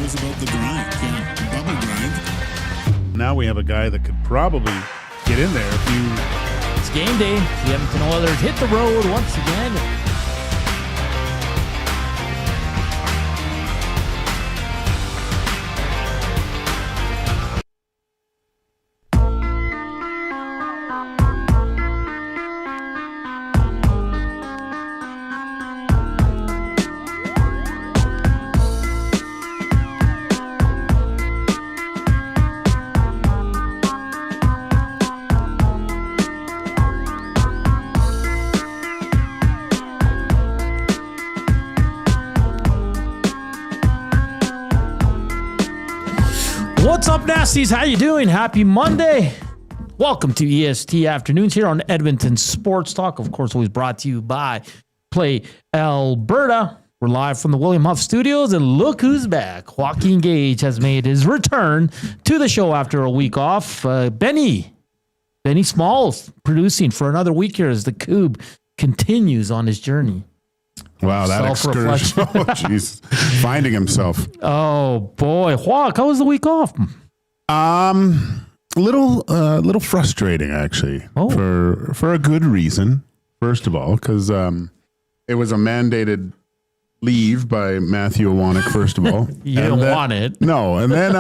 knows about the grind. Yeah, the bubble grind. Now we have a guy that could probably get in there if you... It's game day. The Edmonton Oilers hit the road once again. What's up, Nasties? How you doing? Happy Monday. Welcome to EST Afternoons here on Edmonton Sports Talk. Of course, always brought to you by Play Alberta. We're live from the William Huff Studios, and look who's back. Joaquin Gage has made his return to the show after a week off. Benny Smalls producing for another week here as the Coob continues on his journy. Wow, that excursion. Oh, jeez. Finding himself. Oh, boy. Joaquin, how was the week off? A little frustrating, actually, for a good reason, first of all, because it was a mandated leave by Matthew Iwanek, first of all. You didn't want it. No, and then,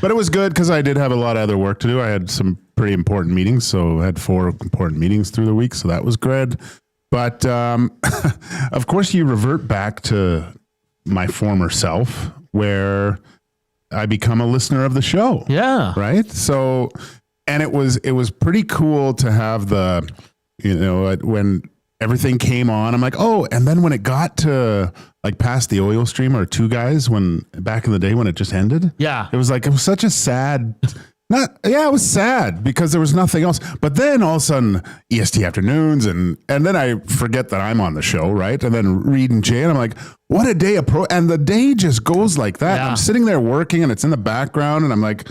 but it was good because I did have a lot of other work to do. I had some pretty important meetings, so I had 4 important meetings through the week, so that was good. But, of course, you revert back to my former self where I become a listener of the show. Yeah. Right? So, and it was pretty cool to have the, when everything came on, I'm like, oh, and then when it got to like past the oil stream or 2 guys when back in the day when it just ended. Yeah. It was such a sad... it was sad because there was nothing else. But then all of a sudden, EST Afternoons, and then I forget that I'm on the show, right? And then Reed and Jay, and I'm like, what a day and the day just goes like that. Yeah. I'm sitting there working, and it's in the background, and I'm like,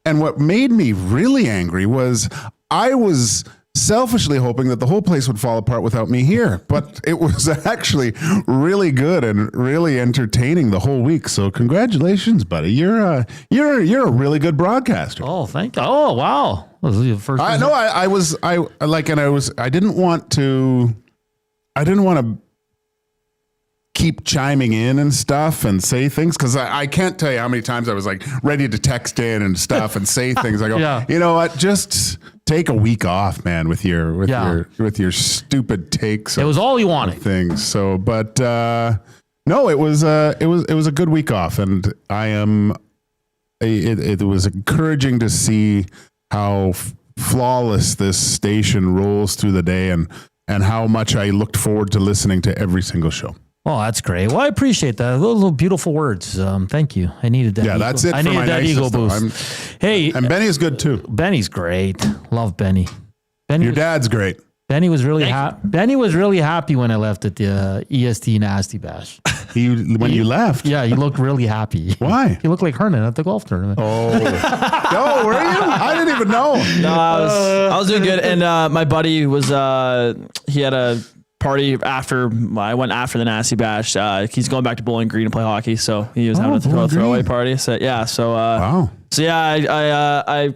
and what made me really angry was I was selfishly hoping that the whole place would fall apart without me here, but it was actually really good and really entertaining the whole week. So congratulations, buddy. You're a really good broadcaster. Oh, thank you. Oh, wow. Was the first I didn't want to keep chiming in and stuff and say things because I can't tell you how many times I was like ready to text in and stuff and say things. I go, yeah. You know what? Just take a week off, man, with your stupid takes. It was all you wanted. Things. So, but no, it was a good week off, and it was encouraging to see how flawless this station rolls through the day, and how much I looked forward to listening to every single show. Oh, that's great. Well, I appreciate that. Those beautiful words. Thank you. I needed that. Yeah, that's it. I needed that ego boost. And Benny is good too. Benny's great. Love Benny. Your dad's great. Benny was really happy. Benny was really happy when I left at the EST Nasty Bash. When you left? Yeah, he looked really happy. Why? He looked like Hernan at the golf tournament. Oh, no, were you? I didn't even know. No, I was doing good, and my buddy was he had a party after I went after the Nasty Bash. He's going back to Bowling Green to play hockey, so he was having a throwaway party. So yeah, wow. So yeah, I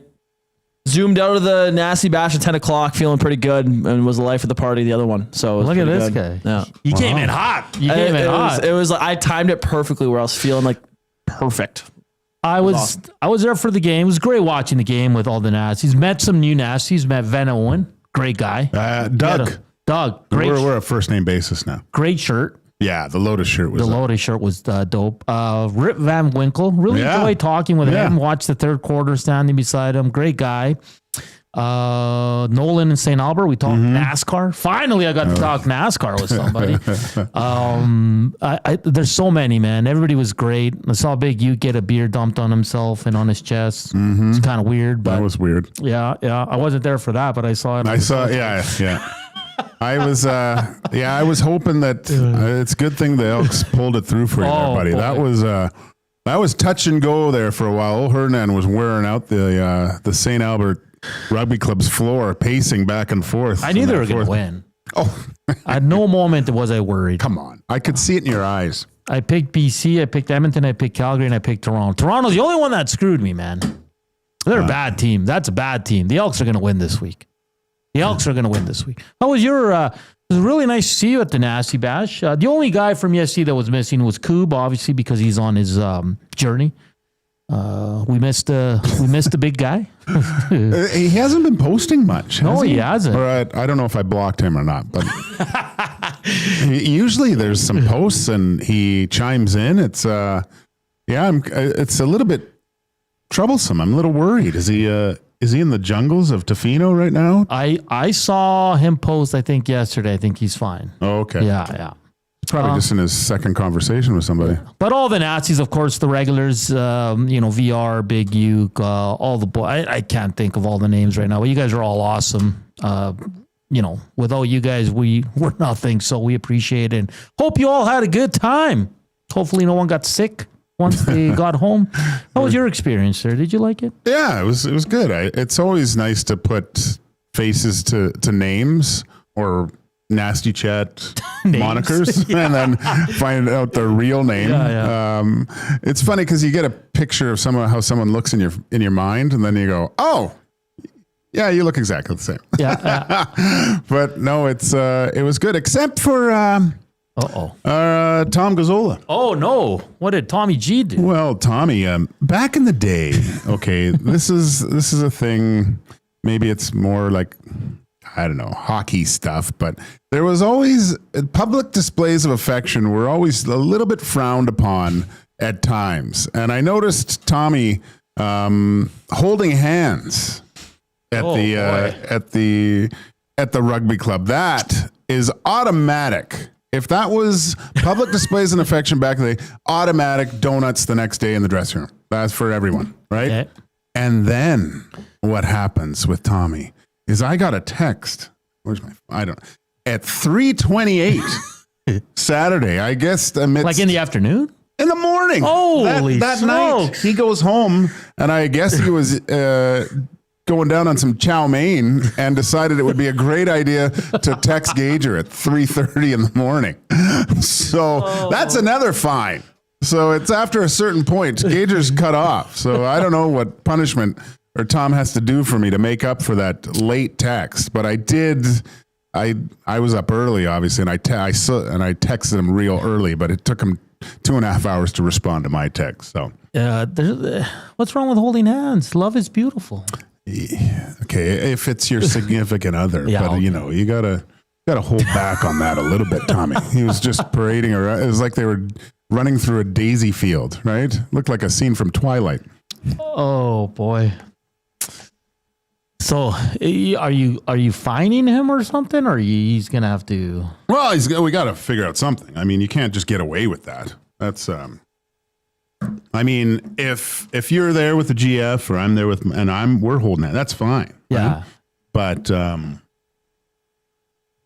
zoomed out of the Nasty Bash at 10 o'clock, feeling pretty good, and was the life of the party. The other one. So look at this guy. Yeah, you came in hot. It was like I timed it perfectly, where I was feeling like perfect. I was there for the game. It was great watching the game with all the Nasties. Met some new Nasties. Met Van Owen, great guy. Doug, great. We're a first name basis now. Great shirt. Yeah, the Lotus shirt was. The Lotus shirt was dope. Rip Van Winkle, really enjoyed talking with him. Watched the third quarter, standing beside him. Great guy. Nolan in St. Albert, we talked NASCAR. Finally, I got to talk NASCAR with somebody. There's so many, man. Everybody was great. I saw Big U get a beer dumped on himself and on his chest. It's kind of weird, but that was weird. Yeah. I wasn't there for that, but I saw it. Yeah. I was hoping that it's a good thing the Elks pulled it through for you, there, buddy. Boy. That was touch and go there for a while. Old Hernan was wearing out the St. Albert Rugby Club's floor, pacing back and forth. I knew they were going to win. Oh, at no moment was I worried. Come on, I could see it in your eyes. I picked BC, I picked Edmonton, I picked Calgary, and I picked Toronto. Toronto's the only one that screwed me, man. They're a bad team. That's a bad team. The Elks are going to win this week. How was your... it was really nice to see you at the Nasty Bash. The only guy from EST that was missing was Coob, obviously, because he's on his journey. We missed the big guy. He hasn't been posting much. No, he hasn't. Or I don't know if I blocked him or not, but usually there's some posts and he chimes in. It's it's a little bit troublesome. I'm a little worried. Is he in the jungles of Tofino right now? I saw him post, I think yesterday. I think he's fine. Oh, okay. Yeah. Probably just in his second conversation with somebody. But all the Nazis, of course, the regulars, VR, Big Uke, all the boys. I can't think of all the names right now, but you guys are all awesome. Without you guys, we're nothing. So we appreciate it. And hope you all had a good time. Hopefully no one got sick once they got home. How was your experience there? Did you like it? Yeah, it was good. It's always nice to put faces to names or nasty chat monikers and then find out their real name. It's funny because you get a picture of how someone looks in your mind, and then you go, oh yeah, you look exactly the same. But no, it was good except for Tom Gazzola. Oh no, what did Tommy G do? Well, Tommy, back in the day, okay, this is a thing. Maybe it's more like, I don't know, hockey stuff, but there was always public displays of affection were always a little bit frowned upon at times. And I noticed Tommy holding hands at the rugby club. That is automatic. If that was public displays of affection back in the day, automatic donuts the next day in the dressing room. That's for everyone, right? Okay. And then what happens with Tommy is I got a text. At 3:28 Saturday, I guess like in the afternoon? In the morning. Holy that night, he goes home, and I guess he was going down on some chow mein and decided it would be a great idea to text Gager at 3:30 in the morning. So that's another fine. So it's after a certain point, Gager's cut off. So I don't know what punishment or Tom has to do for me to make up for that late text, but I did. I was up early, obviously, and I texted him real early, but it took him 2.5 hours to respond to my text. So, what's wrong with holding hands? Love is beautiful. Yeah, okay, if it's your significant other, but you gotta hold back on that a little bit, Tommy. He was just parading around. It was like they were running through a daisy field, right? Looked like a scene from Twilight. Oh boy. So, are you fining him or something, or he's gonna have to? Well, we got to figure out something. I mean, you can't just get away with that. That's I mean, if you're there with the GF or I'm there we're holding it, that's fine. Yeah. Right? But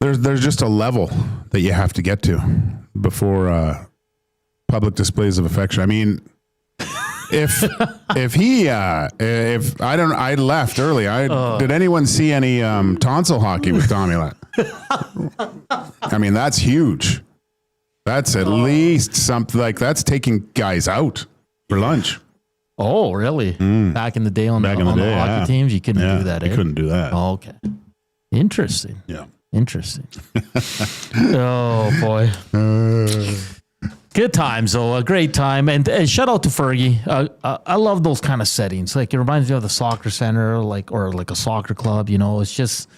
there's just a level that you have to get to before public displays of affection. I mean, if I left early. Did anyone see any tonsil hockey with Tommy? I mean, that's huge. That's at least something like that's taking guys out for lunch. Oh, really? Back in the day on the hockey teams, you couldn't do that. You couldn't do that. Oh, okay. Interesting. Yeah. Interesting. Oh boy. Good times, though. A great time. And shout out to Fergie. I love those kind of settings. Like, it reminds me of the soccer center, or a soccer club. It's just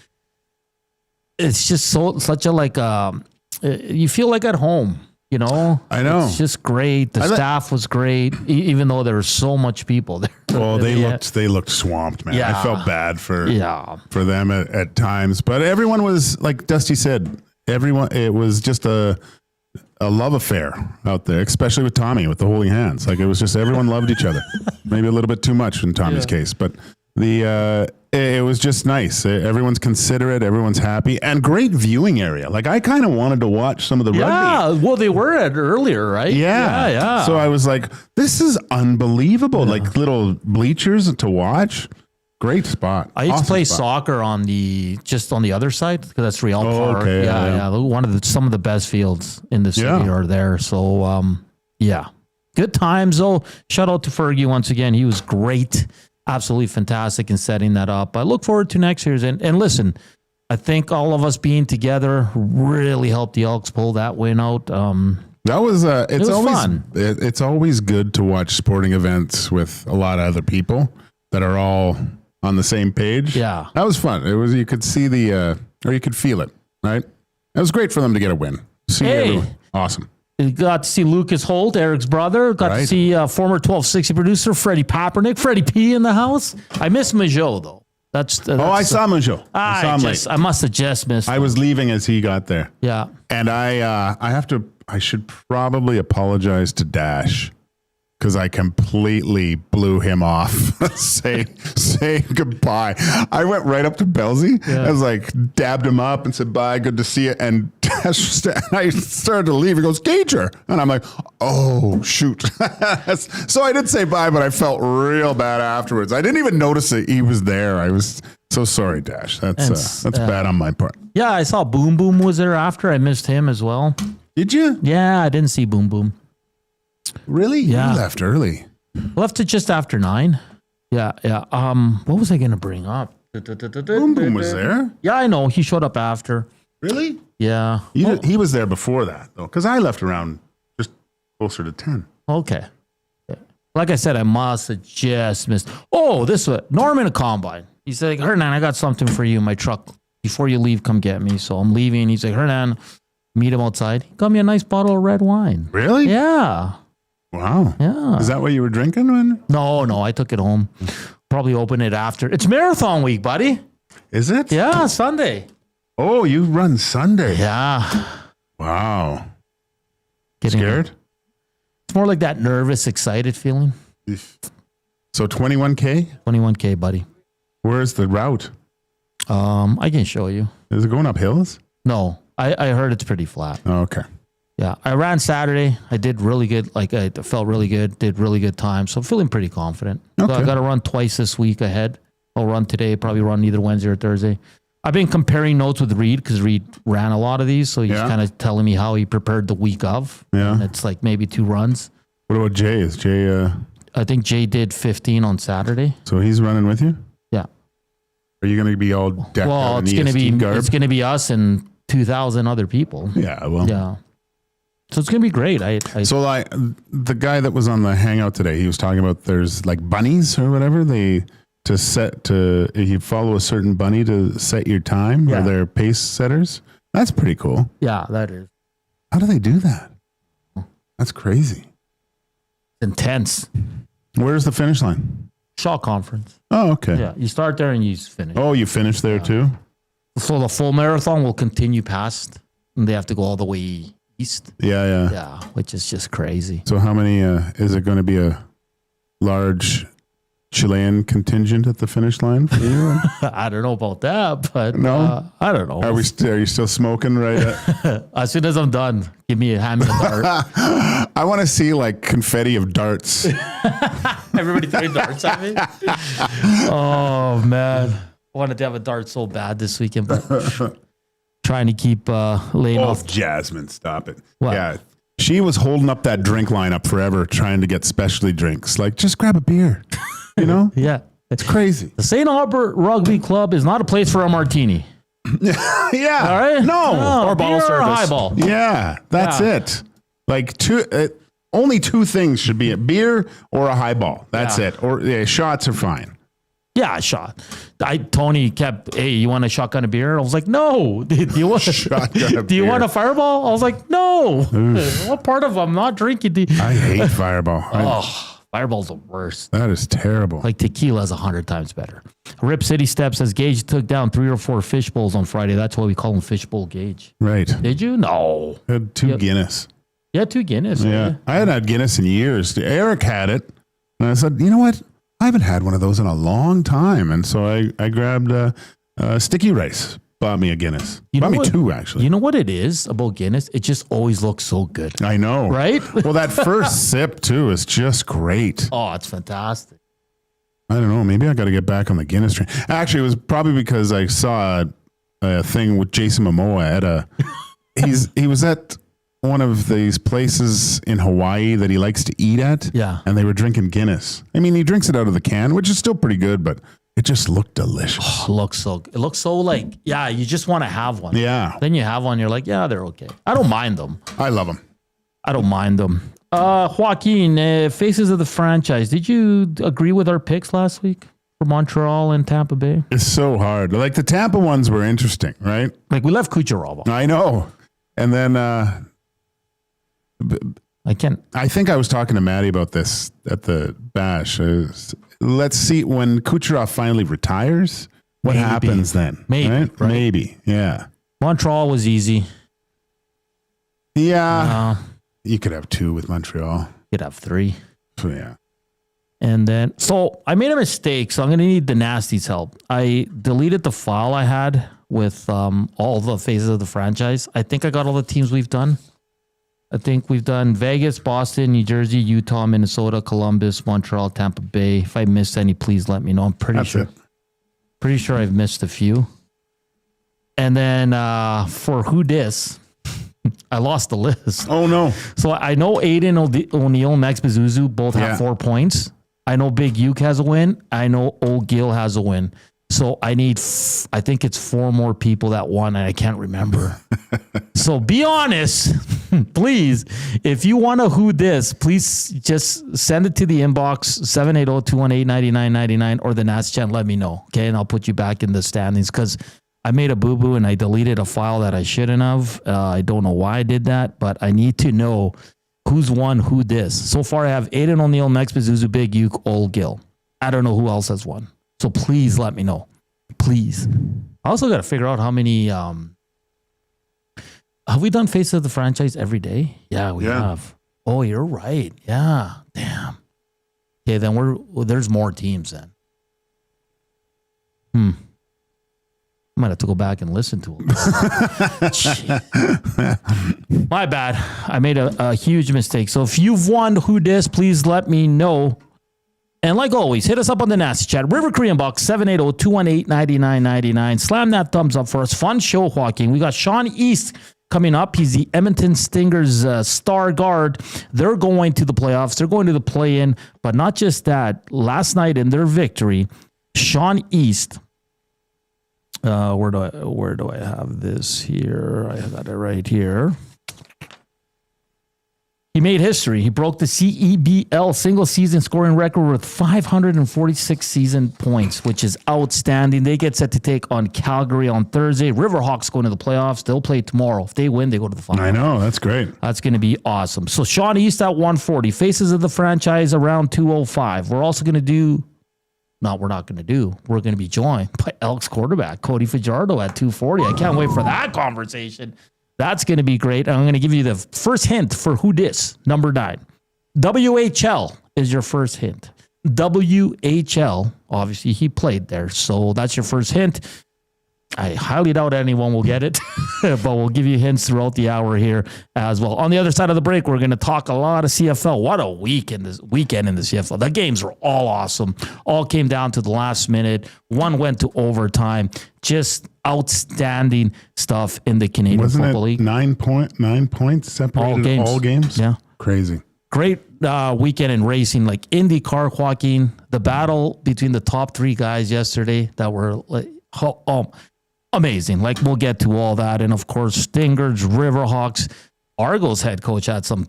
such a you feel like at home. I know. It's just great. The staff was great, even though there was so much people there. Well, they looked swamped, man. Yeah. I felt bad for them at times, but everyone was, like Dusty said, it was just a love affair out there, especially with Tommy, with the holding hands. Like, it was just everyone loved each other. Maybe a little bit too much in Tommy's case, but it was just nice. Everyone's considerate, everyone's happy, and great viewing area. Like, I kind of wanted to watch some of the rugby. Yeah, well, they were at earlier, right? Yeah. So I was like, this is unbelievable. Like, little bleachers to watch. Great spot. I used to play soccer on the other side, because that's Real Park. Okay, yeah. Some of the best fields in the city are there. So Yeah. Good times, though. Shout out to Fergie once again. He was great. Absolutely fantastic in setting that up. I look forward to next year's. And listen, I think all of us being together really helped the Elks pull that win out. That was it's was always fun. It's always good to watch sporting events with a lot of other people that are all on the same page. Yeah. That was fun. It was, you could see or you could feel it, right? It was great for them to get a win. See everyone. Awesome. You got to see Lucas Holt, Eric's brother. Got to see former 1260 producer Freddie Papernick, Freddie P in the house. I miss Majot though. That's I saw Mujo. I must have just missed. I was leaving as he got there. Yeah. And I should probably apologize to Dash because I completely blew him off saying goodbye. I went right up to Belzy. Yeah. I was like, dabbed him up and said, bye, good to see you. And Dash, I started to leave. He goes, Gager. And I'm like, oh, shoot. So I did say bye, but I felt real bad afterwards. I didn't even notice that he was there. I was so sorry, Dash. That's bad on my part. Yeah, I saw Boom Boom was there after. I missed him as well. Did you? Yeah, I didn't see Boom Boom. Really? Yeah. You left early. Left it just after 9. Yeah. What was I going to bring up? Boom Boom was there. Yeah, I know. He showed up after. Really? Yeah. He was there before that, though, because I left around just closer to 10. Okay. Like I said, I must have just missed. Oh, this was Norman at Combine. He said, Hernan, I got something for you in my truck. Before you leave, come get me. So I'm leaving. He's like, Hernan, meet him outside. He got me a nice bottle of red wine. Really? Yeah. Wow. Yeah. Is that what you were drinking when? No, I took it home. Probably open it after. It's marathon week, buddy. Is it? Yeah, Sunday. Oh, you run Sunday. Yeah. Wow. Getting Scared? It's more like that nervous, excited feeling. So 21K? 21K, buddy. Where's the route? I can show you. Is it going up hills? No, I heard it's pretty flat. Oh, okay. Yeah, I ran Saturday. I did really good. Like I felt really good. Did really good time. So I'm feeling pretty confident. So Okay. I got to run twice this week ahead. I'll run today. Probably run either Wednesday or Thursday. I've been comparing notes with Reed because Reed ran a lot of these. So he's kind of telling me how he prepared the week of. Yeah. And it's like maybe 2 runs. What about Jay? Is Jay, I think Jay did 15 on Saturday. so he's running with you? Yeah. Are you going to be all decked Well, out it's in going to EST be garb? it's going to be us and 2,000 other people. Yeah, well. Yeah. So it's going to be great. So like the guy that was on the hangout today, he was talking about there's like bunnies or whatever. You follow a certain bunny to set your time or their pace setters. That's pretty cool. Yeah, that is How do they do that? That's crazy. intense. Where's the finish line? Shaw Conference. Oh, okay. Yeah, you start there and you finish. Oh, you finished there too? So the full marathon will continue past, and they have to go all the way east. Yeah. Yeah, which is just crazy. So how many, is it going to be a large Chilean contingent at the finish line for you? I don't know about that, but No? I don't know. Are you still smoking right at? As soon as I'm done, hand me a dart. I want to see like confetti of darts. Everybody throwing darts at me. Oh man, I wanted to have a dart so bad this weekend, but trying to keep laying off. Jasmine, stop it. What? Yeah. She was holding up that drink line up forever trying to get specialty drinks. Like, just grab a beer. You know? Yeah, It's crazy. the St. Albert Rugby Club is not a place for a martini. Yeah. All right, No. Or bottle beer or service. highball. Yeah. That's Yeah. it. Like only 2 things should be a beer or a highball. That's Yeah. it. Or shots are fine. Yeah, a shot. Tony kept, hey, you want a shotgun of beer? I was like, no. Do you want Shotgun of Do you beer. want a fireball? I was like, no. What part of I'm not drinking? I hate Fireball. Fireball's the worst. That is terrible. Like tequila's 100 times better. Rip City Steps says Gage took down 3 or 4 fish bowls on Friday. That's why we call him Fishbowl Gage. Right. Did you? No. Had 2 Guinness. Yeah, 2 Guinness. Yeah. I hadn't had Guinness in years. Eric had it. And I said, you know what? I haven't had one of those in a long time. And so I grabbed sticky rice. Bought me a Guinness. Bought me 2, actually. You know what it is about Guinness? It just always looks so good. I know. Right? Well, that first sip, too, is just great. Oh, it's fantastic. I don't know. Maybe I got to get back on the Guinness train. Actually, it was probably because I saw a thing with Jason Momoa at he was at one of these places in Hawaii that he likes to eat at. Yeah. And they were drinking Guinness. I mean, he drinks it out of the can, which is still pretty good, but it just looked delicious. It looks so like, yeah, you just want to have one. Yeah. Then you have one, you're like, yeah, they're okay. I don't mind them. I love them. I don't mind them. Joaquin, faces of the franchise. Did you agree with our picks last week for Montreal and Tampa Bay? It's so hard. Like the Tampa ones were interesting, right? Like we left Kucherov. I know. And then I can't. I think I was talking to Maddie about this at the bash. Let's see when Kucherov finally retires. What happens then? Maybe. Right? Maybe. Yeah. Montreal was easy. Yeah. You could have 2 with Montreal. You'd have 3. So, yeah. And then, so I made a mistake, so I'm going to need the Nasty's help. I deleted the file I had with all the phases of the franchise. I think I got all the teams we've done. I think we've done Vegas, Boston, New Jersey, Utah, Minnesota, Columbus, Montreal, Tampa Bay. If I missed any, please let me know. I'm pretty sure I've missed a few. And then for Who Dis, I lost the list. Oh, no. So I know Aiden O'Neill and Max Bezuzu both have 4 points. I know Big Uke has a win. I know Old Gill has a win. So I need, I think it's 4 more people that won, and I can't remember. So be honest, please. If you want to Who Dis, please just send it to the inbox, 780-218-9999, or the Nats chat. Let me know, okay? And I'll put you back in the standings because I made a boo-boo and I deleted a file that I shouldn't have. I don't know why I did that, but I need to know who's won Who Dis. So far, I have Aiden O'Neill, Max Bezuzu, Big Uke, Old Gill. I don't know who else has won. So please let me know. Please. I also got to figure out how many. Have we done Face of the Franchise every day? Yeah, we have. Oh, you're right. Yeah. Damn. Okay, then there's more teams then. I might have to go back and listen to them. My bad. I made a huge mistake. So if you've won Who Dis, please let me know. And like always, hit us up on the Nasty Chat. River Korean Box, 780-218-9999. Slam that thumbs up for us. Fun show, Joaquin. We got Sean East coming up. He's the Edmonton Stingers star guard. They're going to the playoffs. They're going to the play-in. But not just that. Last night in their victory, Sean East... where do I have this here? I got it right here. He made history. He broke the CEBL single season scoring record with 546 season points, which is outstanding. They get set to take on Calgary on Thursday. Riverhawks going to the playoffs. They'll play tomorrow. If they win, they go to the final. I know. That's great. That's going to be awesome. So Sean East at 140. Faces of the franchise around 205. We're also going to do... No, we're not going to do. We're going to be joined by Elks quarterback Cody Fajardo at 240. I can't wait for that conversation. That's going to be great. I'm going to give you the first hint for Who Dis, number 9. WHL is your first hint. WHL, obviously he played there, so that's your first hint. I highly doubt anyone will get it, but we'll give you hints throughout the hour here as well. On the other side of the break, we're going to talk a lot of CFL. What a weekend in the CFL. The games were all awesome. All came down to the last minute. One went to overtime. Just outstanding stuff in the Canadian Football League. 9 points separated all games? Yeah. Crazy. Great weekend in racing, like IndyCar, Joaquin. The battle between the top 3 guys yesterday that were like, amazing. Like, we'll get to all that. And, of course, Stingers, Riverhawks. Argo's head coach had some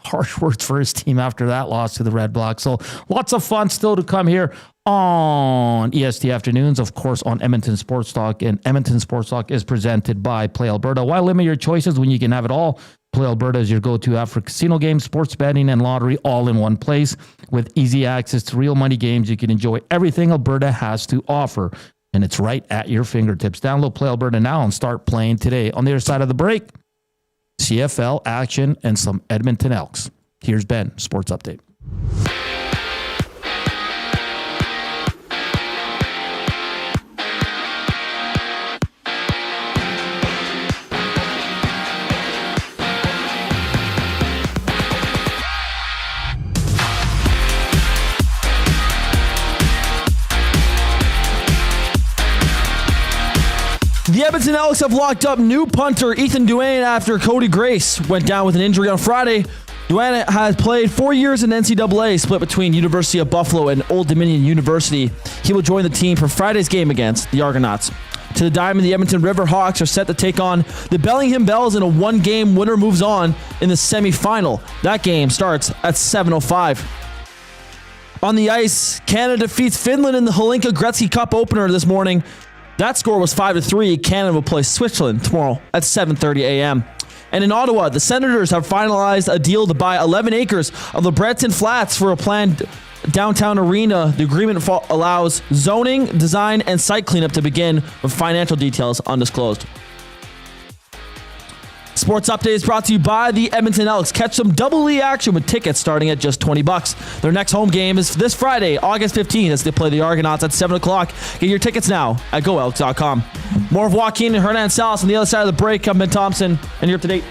harsh words for his team after that loss to the Red Blacks. So lots of fun still to come here on EST Afternoons, of course, on Edmonton Sports Talk. And Edmonton Sports Talk is presented by Play Alberta. Why limit your choices when you can have it all? Play Alberta is your go-to app for casino games, sports betting, and lottery all in one place. With easy access to real money games, you can enjoy everything Alberta has to offer. And it's right at your fingertips. Download Play Alberta now and start playing today. On the other side of the break, CFL action and some Edmonton Elks. Here's Ben, Sports Update. The Edmonton Elks have locked up new punter Ethan Duane after Cody Grace went down with an injury on Friday. Duane has played 4 years in NCAA, split between University of Buffalo and Old Dominion University. He will join the team for Friday's game against the Argonauts. To the Diamond, the Edmonton Riverhawks are set to take on the Bellingham Bells in a one-game winner moves on in the semifinal. That game starts at 7:05. On the ice, Canada defeats Finland in the Holinka Gretzky Cup opener this morning. That score was 5-3. Canada will play Switzerland tomorrow at 7:30 a.m. And in Ottawa, the Senators have finalized a deal to buy 11 acres of the Breton Flats for a planned downtown arena. The agreement allows zoning, design, and site cleanup to begin, with financial details undisclosed. Sports Update is brought to you by the Edmonton Elks. Catch some double E action with tickets starting at just $20. Their next home game is this Friday, August 15th, as they play the Argonauts at 7 o'clock. Get your tickets now at goelks.com. More of Joaquin and Hernan Salas on the other side of the break. I'm Ben Thompson, and you're up to date.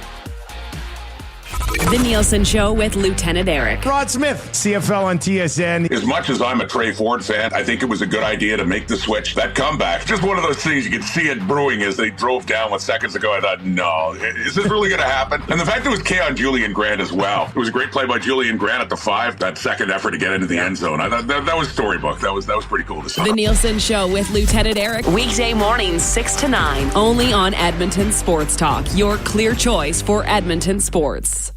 The Nielsen Show with Lieutenant Eric. Rod Smith, CFL on TSN. As much as I'm a Trey Ford fan, I think it was a good idea to make the switch. That comeback, just one of those things you could see it brewing as they drove down with seconds ago. I thought, no, is this really going to happen? And the fact that it was K on Julian Grant as well. It was a great play by Julian Grant at the 5. That second effort to get into the end zone. I thought that was storybook. That was pretty cool to see. The Nielsen Show with Lieutenant Eric. Weekday mornings 6 to 9. Only on Edmonton Sports Talk. Your clear choice for Edmonton sports.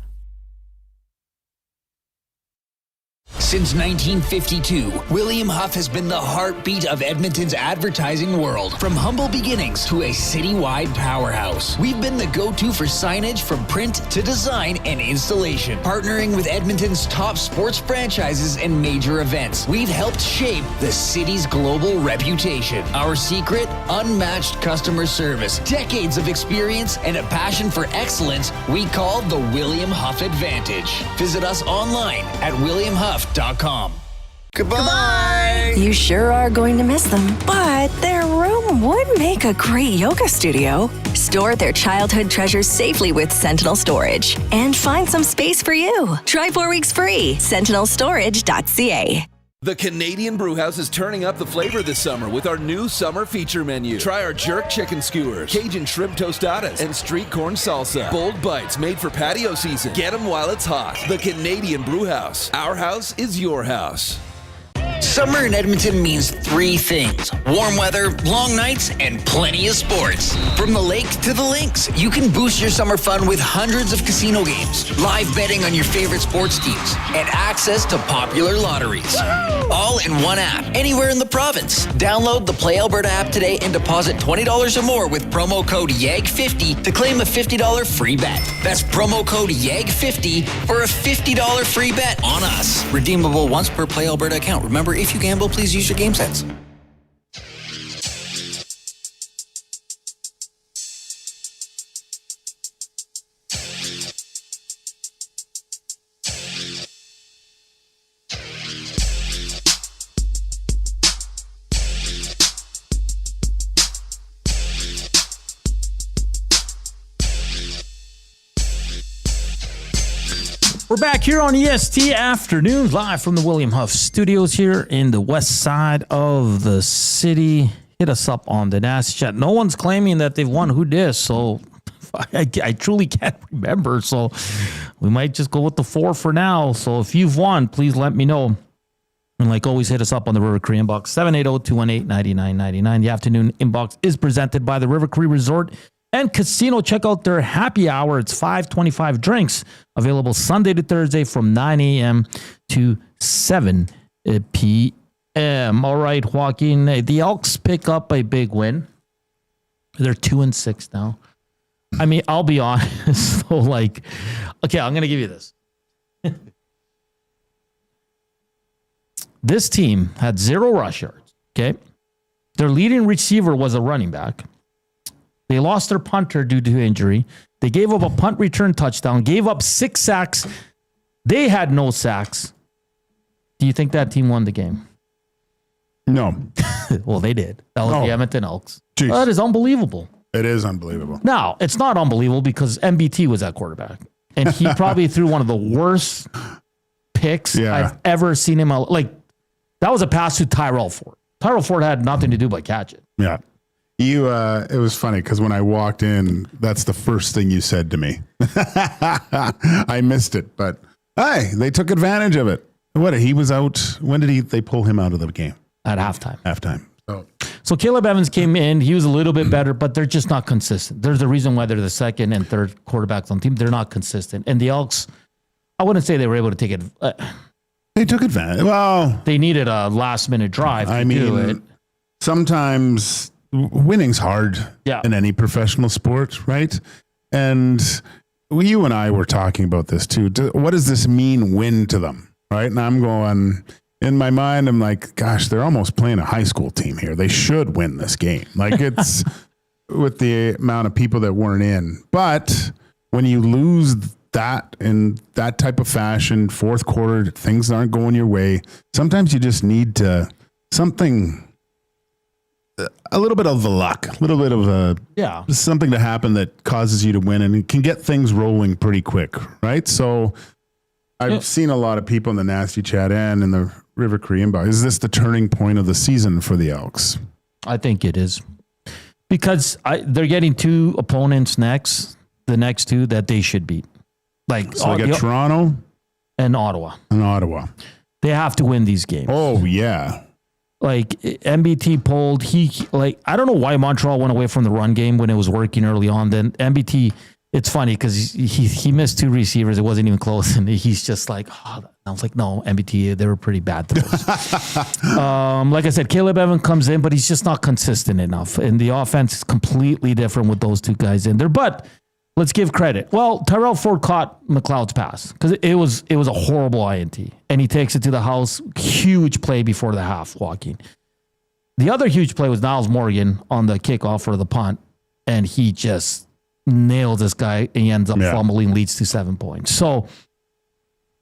Since 1952, William Huff has been the heartbeat of Edmonton's advertising world. From humble beginnings to a citywide powerhouse, we've been the go-to for signage from print to design and installation. Partnering with Edmonton's top sports franchises and major events, we've helped shape the city's global reputation. Our secret? Unmatched customer service, decades of experience, and a passion for excellence we call the William Huff Advantage. Visit us online at williamhuff.com. Goodbye. You sure are going to miss them, but their room would make a great yoga studio. Store their childhood treasures safely with Sentinel Storage and find some space for you. Try 4 weeks free. SentinelStorage.ca. The Canadian Brewhouse is turning up the flavor this summer with our new summer feature menu. Try our jerk chicken skewers, Cajun shrimp tostadas, and street corn salsa. Bold bites made for patio season. Get them while it's hot. The Canadian Brewhouse. Our house is your house. Summer in Edmonton means 3 things: warm weather, long nights, and plenty of sports. From the lake to the links, you can boost your summer fun with hundreds of casino games, live betting on your favorite sports teams, and access to popular lotteries. All in one app, anywhere in the province. Download the Play Alberta app today and deposit $20 or more with promo code YEG50 to claim a $50 free bet. That's promo code YEG50 for a $50 free bet on us. Redeemable once per Play Alberta account. Remember, if you gamble, please use your game sense. We're back here on EST Afternoons, live from the William Huff Studios here in the west side of the city. Hit us up on the nasty chat. No one's claiming that they've won Who Dis, so I truly can't remember. So we might just go with the 4 for now. So if you've won, please let me know. And like always, hit us up on the River Cree inbox, 780-218-9999. The afternoon inbox is presented by the River Cree Resort and Casino. Check out their happy hour. It's 5:25 drinks available Sunday to Thursday from 9 a.m. to 7 p.m. All right, Joaquin, the Elks pick up a big win. They're 2-6 now. I mean, I'll be honest. So okay, I'm going to give you this. This team had 0 rush yards, okay? Their leading receiver was a running back. They lost their punter due to injury. They gave up a punt return touchdown, gave up 6 sacks. They had no sacks. Do you think that team won the game? No. Well, they did. That was the Edmonton Elks. Jeez. That is unbelievable. It is unbelievable. Now, it's not unbelievable because MBT was at quarterback. And he probably threw one of the worst picks I've ever seen him. That was a pass to Tyrell Ford. Tyrell Ford had nothing to do but catch it. Yeah. it was funny because when I walked in, that's the first thing you said to me. I missed it, but hey, they took advantage of it. What, he was out? When did they pull him out of the game? At halftime. Halftime. So Caleb Evans came in. He was a little bit better, but they're just not consistent. There's a reason why they're the second and third quarterbacks on the team. They're not consistent. And the Elks, I wouldn't say they were able to take it. They took advantage. Well, they needed a last-minute drive to do it. Sometimes winning's hard in any professional sport, right? And you and I were talking about this too. What does this mean, win to them, right? And I'm going, in my mind, I'm like, gosh, they're almost playing a high school team here. They should win this game. Like, it's with the amount of people that weren't in. But when you lose that in that type of fashion, fourth quarter, things aren't going your way. Sometimes you just need a little bit of the luck, a little bit of something to happen that causes you to win, and it can get things rolling pretty quick, right? So I've seen a lot of people in the Nasty Chat and in the River Korean Bar. Is this the turning point of the season for the Elks? I think it is, because they're getting two opponents the next two that they should beat. So they got Toronto and Ottawa. They have to win these games. Oh, yeah. Like, MBT pulled, I don't know why Montreal went away from the run game when it was working early on. Then MBT, it's funny because he missed two receivers. It wasn't even close. And he's just like, I was like, no, MBT, they were pretty bad. Like I said, Caleb Evans comes in, but he's just not consistent enough. And the offense is completely different with those two guys in there. But let's give credit. Well, Tyrell Ford caught McLeod's pass because it was a horrible INT, and he takes it to the house. Huge play before the half, Joaquin. The other huge play was Niles Morgan on the kickoff or the punt, and he just nails this guy, and he ends up fumbling, leads to 7 points. So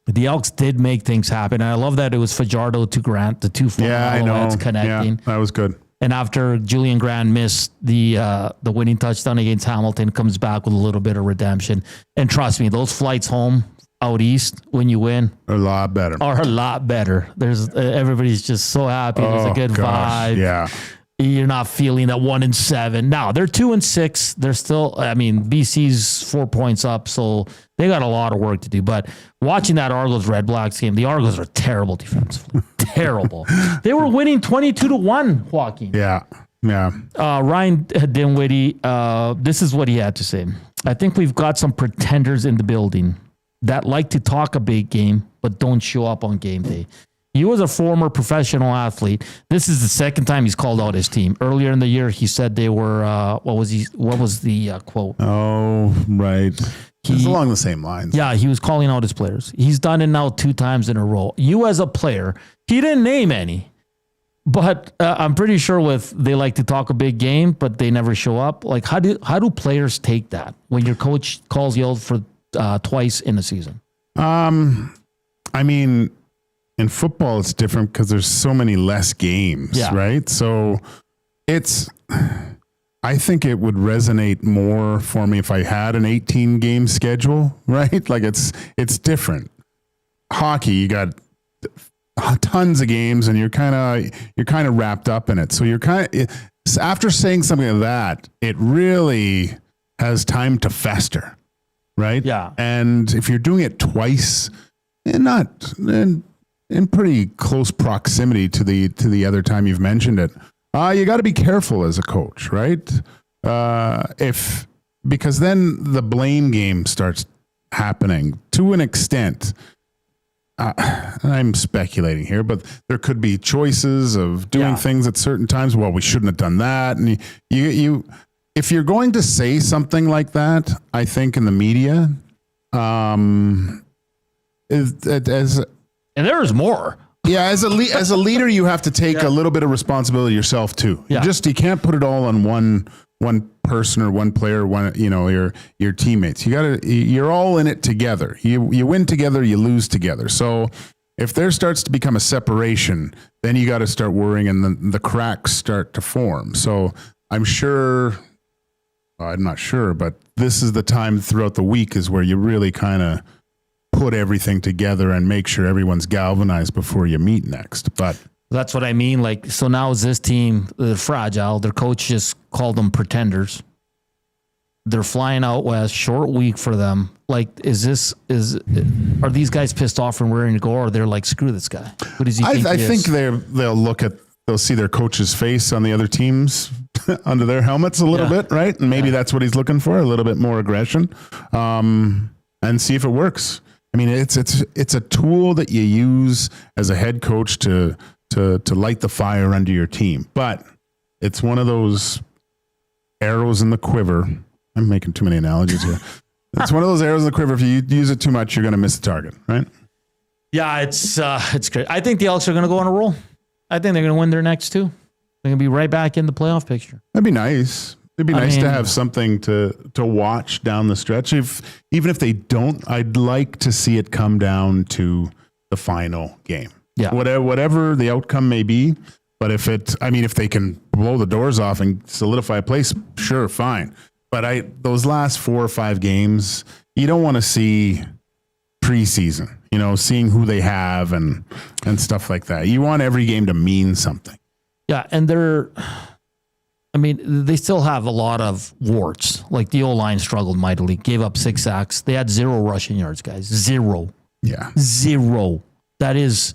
the Elks did make things happen, and I love that it was Fajardo to Grant, the two former Alouettes connecting. Yeah, that was good. And after Julian Grant missed the winning touchdown against Hamilton, comes back with a little bit of redemption. And trust me, those flights home out east when you win are a lot better. There's everybody's just so happy. There's a good vibe. Yeah. You're not feeling that 1-7. Now they're 2-6. They're still, BC's 4 points up, so they got a lot of work to do. But watching that Argos Red Blacks game, the Argos are terrible defensively. Terrible. They were winning 22-1, Joaquin. Yeah. Ryan Dinwiddie, this is what he had to say. I think we've got some pretenders in the building that like to talk a big game, but don't show up on game day. He was a former professional athlete. This is the second time he's called out his team. Earlier in the year, he said they were, what was the quote? Oh, right. It's along the same lines. Yeah, he was calling out his players. He's done it now 2 times in a row. You as a player, he didn't name any, but I'm pretty sure they like to talk a big game, but they never show up. Like, how do players take that when your coach calls you out for twice in a season? In football, it's different because there's so many less games, right? So I think it would resonate more for me if I had an 18-game schedule, right? Like it's different. Hockey, you got tons of games, and you're kind of wrapped up in it. So after saying something like that, it really has time to fester, right? Yeah. And if you're doing it twice, and not in pretty close proximity to the other time you've mentioned it, you got to be careful as a coach, right? Because then the blame game starts happening to an extent. I'm speculating here, but there could be choices of doing things at certain times. Well, we shouldn't have done that. And you if you're going to say something like that, I think in the media, and there's more. Yeah, as a leader, you have to take a little bit of responsibility yourself too. Yeah. You can't put it all on one person or one player, your teammates. You're all in it together. You win together, you lose together. So if there starts to become a separation, then you got to start worrying, and the cracks start to form. So I'm not sure, but this is the time throughout the week is where you really kind of put everything together and make sure everyone's galvanized before you meet next. But That's what I mean. Like, so now is this team, they're fragile. Their coach just called them pretenders. They're flying out west, short week for them. Like, are these guys pissed off and ready to go, or they're like, screw this guy? Who does he think I he think is? they'll see their coach's face on the other teams under their helmets a little bit, right? And maybe that's what he's looking for, a little bit more aggression, and see if it works. I mean, it's a tool that you use as a head coach to light the fire under your team. But it's one of those arrows in the quiver. I'm making too many analogies here. It's one of those arrows in the quiver. If you use it too much, you're going to miss the target, right? Yeah, it's great. I think the Elks are going to go on a roll. I think they're going to win their next two. They're going to be right back in the playoff picture. That'd be nice. It'd be nice to have something to watch down the stretch. Even if they don't, I'd like to see it come down to the final game. Yeah. Whatever the outcome may be. But if they can blow the doors off and solidify a place, sure, fine. But those last 4 or 5 games, you don't want to see preseason, seeing who they have and stuff like that. You want every game to mean something. Yeah, and they still have a lot of warts. Like the O-line struggled mightily, gave up 6 sacks. They had 0 rushing yards, guys. 0. Yeah. 0. That is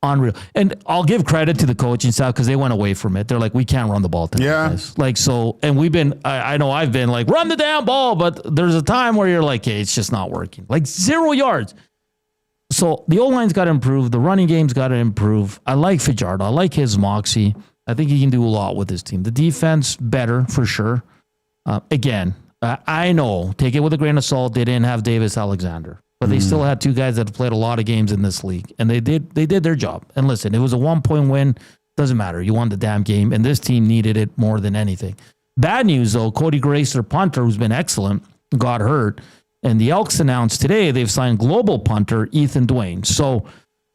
unreal. And I'll give credit to the coaching staff because they went away from it. They're like, we can't run the ball tonight, guys. Like, so, and we've been, I know I've been like, run the damn ball, but there's a time where you're like, hey, it's just not working. Like 0 yards. So the O-line's got to improve. The running game's got to improve. I like Fajardo. I like his moxie. I think he can do a lot with his team. The defense, better for sure. Again, I know, take it with a grain of salt, they didn't have Davis Alexander. But they still had 2 guys that have played a lot of games in this league. And they did their job. And listen, it was a 1-point win. Doesn't matter. You won the damn game. And this team needed it more than anything. Bad news, though, Cody Grace, their punter, who's been excellent, got hurt. And the Elks announced today they've signed global punter Ethan Dwayne. So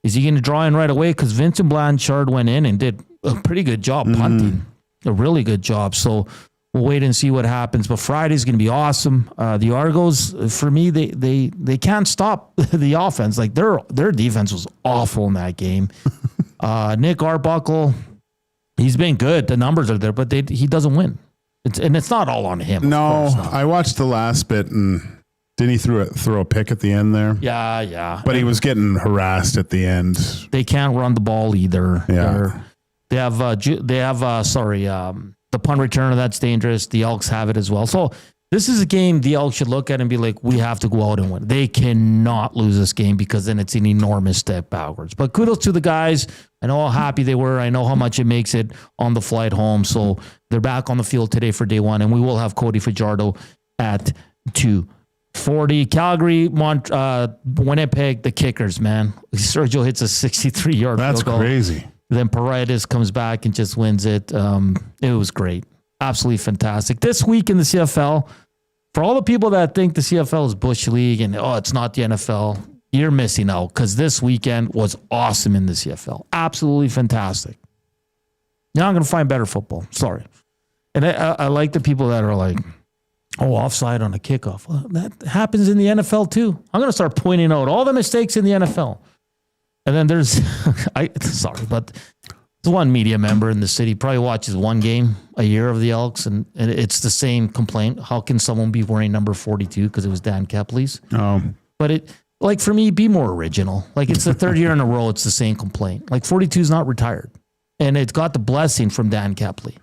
is he going to draw in right away? Because Vincent Blanchard went in and did a pretty good job punting. A really good job. So we'll wait and see what happens. But Friday's going to be awesome. The Argos, for me, they can't stop the offense. Like their defense was awful in that game. Nick Arbuckle, he's been good. The numbers are there, but he doesn't win. It's not all on him. No, I watched the last bit, and didn't he throw a pick at the end there? Yeah. But he was getting harassed at the end. They can't run the ball either. Yeah. They have the punt returner, that's dangerous. The Elks have it as well. So this is a game the Elks should look at and be like, we have to go out and win. They cannot lose this game because then it's an enormous step backwards. But kudos to the guys. I know how happy they were. I know how much it makes it on the flight home. So they're back on the field today for day 1, and we will have Cody Fajardo at 2:40. Calgary, Winnipeg, the Kickers, man. Sergio hits a 63-yard That's field goal. crazy. Then Paredes comes back and just wins it. It was great. Absolutely fantastic. This week in the CFL, for all the people that think the CFL is Bush League and, it's not the NFL, you're missing out because this weekend was awesome in the CFL. Absolutely fantastic. You're not going to find better football. Sorry. And I like the people that are like, offside on a kickoff. Well, that happens in the NFL too. I'm going to start pointing out all the mistakes in the NFL. And then there's, but there's one media member in the city probably watches 1 game a year of the Elks, and it's the same complaint. How can someone be wearing number 42 because it was Dan Kepley's? Oh, but for me, be more original. Like it's the 3rd year in a row, it's the same complaint. Like 42 is not retired, and it's got the blessing from Dan Kepley.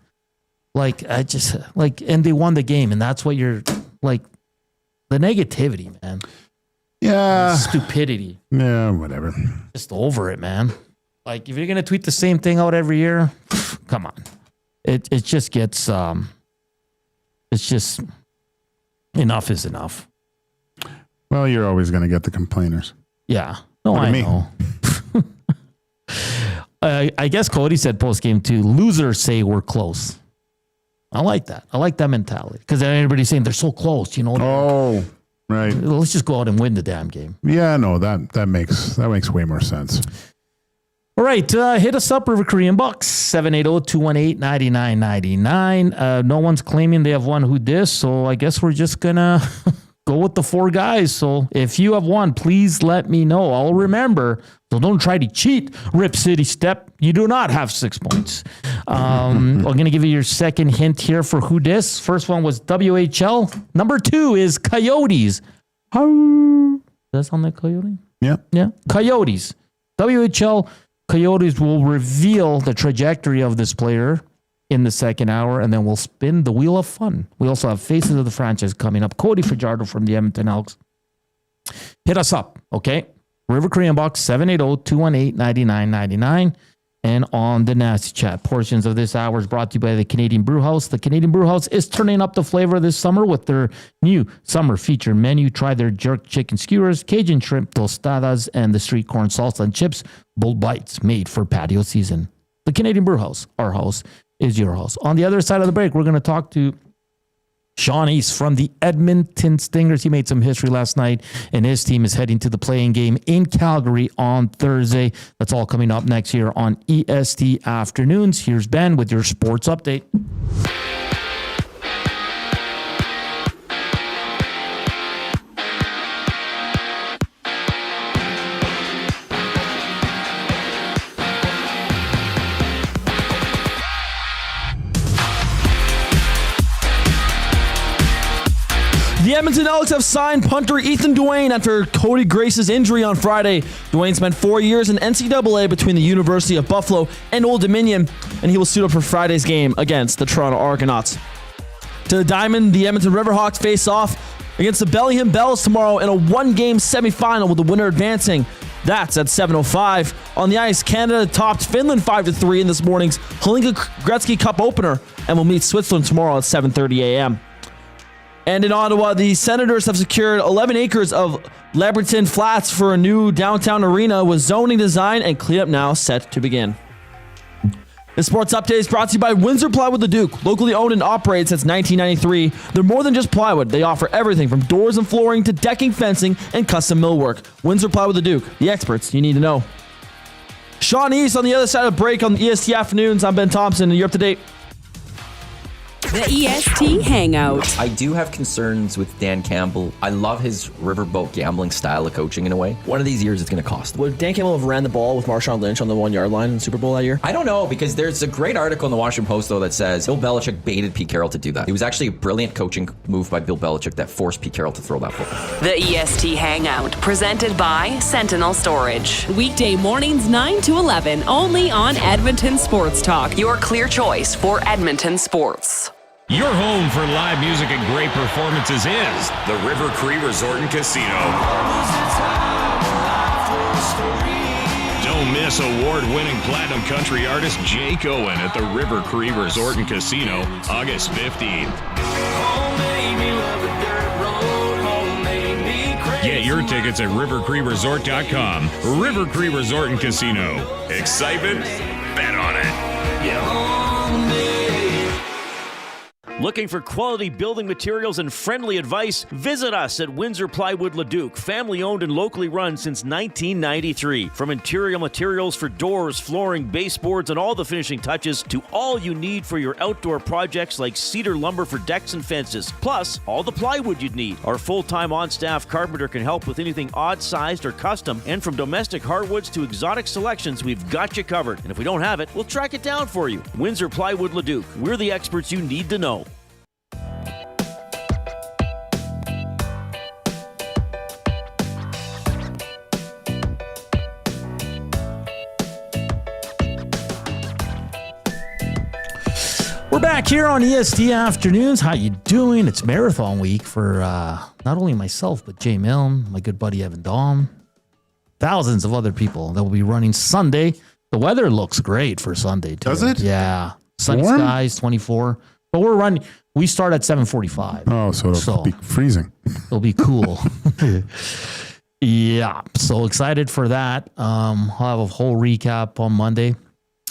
And they won the game, and that's what you're like. The negativity, man. Yeah. Stupidity. Yeah, whatever. Just over it, man. Like, if you're going to tweet the same thing out every year, come on. It just gets, it's just, enough is enough. Well, you're always going to get the complainers. Yeah. No, I know. I guess Cody said post-game too, losers say we're close. I like that. I like that mentality. Because everybody's saying they're so close, Oh, right. Let's just go out and win the damn game. Yeah, no, that makes way more sense. All right, hit us up, River Korean Bucks, 780-218-9999. No one's claiming they have one who dis, so I guess we're just going to go with the 4 guys. So if you have one, please let me know. I'll remember. So don't try to cheat, Rip City Step. You do not have 6 points. I'm going to give you your second hint here for who dis. First one was WHL. Number 2 is Coyotes. Does that sound like Coyote? Yeah. Yeah. Coyotes. WHL Coyotes will reveal the trajectory of this player in the second hour, and then we'll spin the wheel of fun. We also have Faces of the Franchise coming up. Cody Fajardo from the Edmonton Elks. Hit us up, okay? River Korean Box 780-218-9999. And on the Nasty Chat, portions of this hour is brought to you by the Canadian Brew House. The Canadian Brew House is turning up the flavor this summer with their new summer feature menu. Try their jerk chicken skewers, Cajun shrimp tostadas, and the street corn salsa and chips, bold bites made for patio season. The Canadian Brew House, our house, is your house. On the other side of the break, we're going to talk to Sean East from the Edmonton Stingers. He made some history last night, and his team is heading to the playing game in Calgary on Thursday. That's all coming up next here on EST Afternoons. Here's Ben with your sports update. The Edmonton Elks have signed punter Ethan Duane after Cody Grace's injury on Friday. Duane spent 4 years in NCAA between the University of Buffalo and Old Dominion, and he will suit up for Friday's game against the Toronto Argonauts. To the Diamond, the Edmonton Riverhawks face off against the Bellingham Bells tomorrow in a 1-game semifinal with the winner advancing. That's at 7:05. On the ice, Canada topped Finland 5-3 in this morning's Hlinka Gretzky Cup opener and will meet Switzerland tomorrow at 7:30 a.m. And in Ottawa, the Senators have secured 11 acres of Leberton Flats for a new downtown arena with zoning design and cleanup now set to begin. The sports update is brought to you by Windsor Plywood Leduc, locally owned and operated since 1993. They're more than just plywood. They offer everything from doors and flooring to decking, fencing, and custom millwork. Windsor Plywood Leduc, the experts you need to know. Sean East on the other side of the break on EST Afternoons. I'm Ben Thompson, and you're up to date. The EST Hangout. I do have concerns with Dan Campbell. I love his riverboat gambling style of coaching in a way. One of these years it's going to cost him. Would Dan Campbell have ran the ball with Marshawn Lynch on the 1-yard line in the Super Bowl that year? I don't know, because there's a great article in the Washington Post, though, that says Bill Belichick baited Pete Carroll to do that. It was actually a brilliant coaching move by Bill Belichick that forced Pete Carroll to throw that football. The EST Hangout, presented by Sentinel Storage. Weekday mornings 9 to 11, only on Edmonton Sports Talk. Your clear choice for Edmonton sports. Your home for live music and great performances is the River Cree Resort and Casino. Don't miss award-winning platinum country artist Jake Owen at the River Cree Resort and Casino, August 15th. Get your tickets at rivercreeresort.com. River Cree Resort and Casino. Excitement? Bet on it. Looking for quality building materials and friendly advice? Visit us at Windsor Plywood Leduc, family owned and locally run since 1993. From interior materials for doors, flooring, baseboards, and all the finishing touches to all you need for your outdoor projects like cedar lumber for decks and fences, plus all the plywood you'd need. Our full-time on-staff carpenter can help with anything odd-sized or custom, and from domestic hardwoods to exotic selections, we've got you covered. And if we don't have it, we'll track it down for you. Windsor Plywood Leduc, we're the experts you need to know. We're back here on EST Afternoons. How you doing? It's marathon week for not only myself, but Jay Milne, my good buddy Evan Dahm, thousands of other people that will be running Sunday. The weather looks great for Sunday, too. Does it? Yeah. Sunny Warm? skies, 24. But we're running. We start at 7:45. Oh, so it'll be freezing. It'll be cool. Yeah. So excited for that. I'll have a whole recap on Monday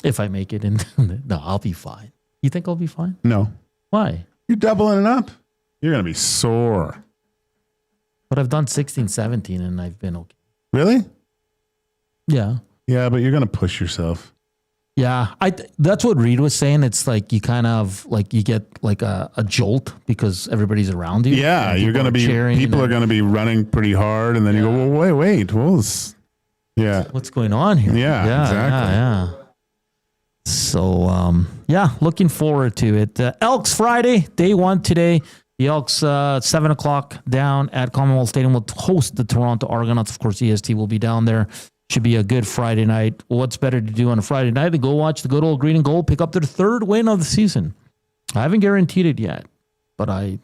if I make it. No, I'll be fine. You think I'll be fine? No. Why? You're doubling it up. You're going to be sore. But I've done 16, 17, and I've been okay. Really? Yeah. Yeah, but you're going to push yourself. Yeah, that's what Reed was saying. It's like you kind of like you get like a jolt because everybody's around you. Yeah, you're going to be cheering. People are going to be running pretty hard, and then you go, well, wait. Well, what's going on here? Yeah, exactly. Yeah. So, looking forward to it. Elks Friday, day one today. The Elks, 7 o'clock down at Commonwealth Stadium will host the Toronto Argonauts. Of course, EST will be down there. Should be a good Friday night. What's better to do on a Friday night than go watch the good old green and gold pick up their third win of the season? I haven't guaranteed it yet, but I'm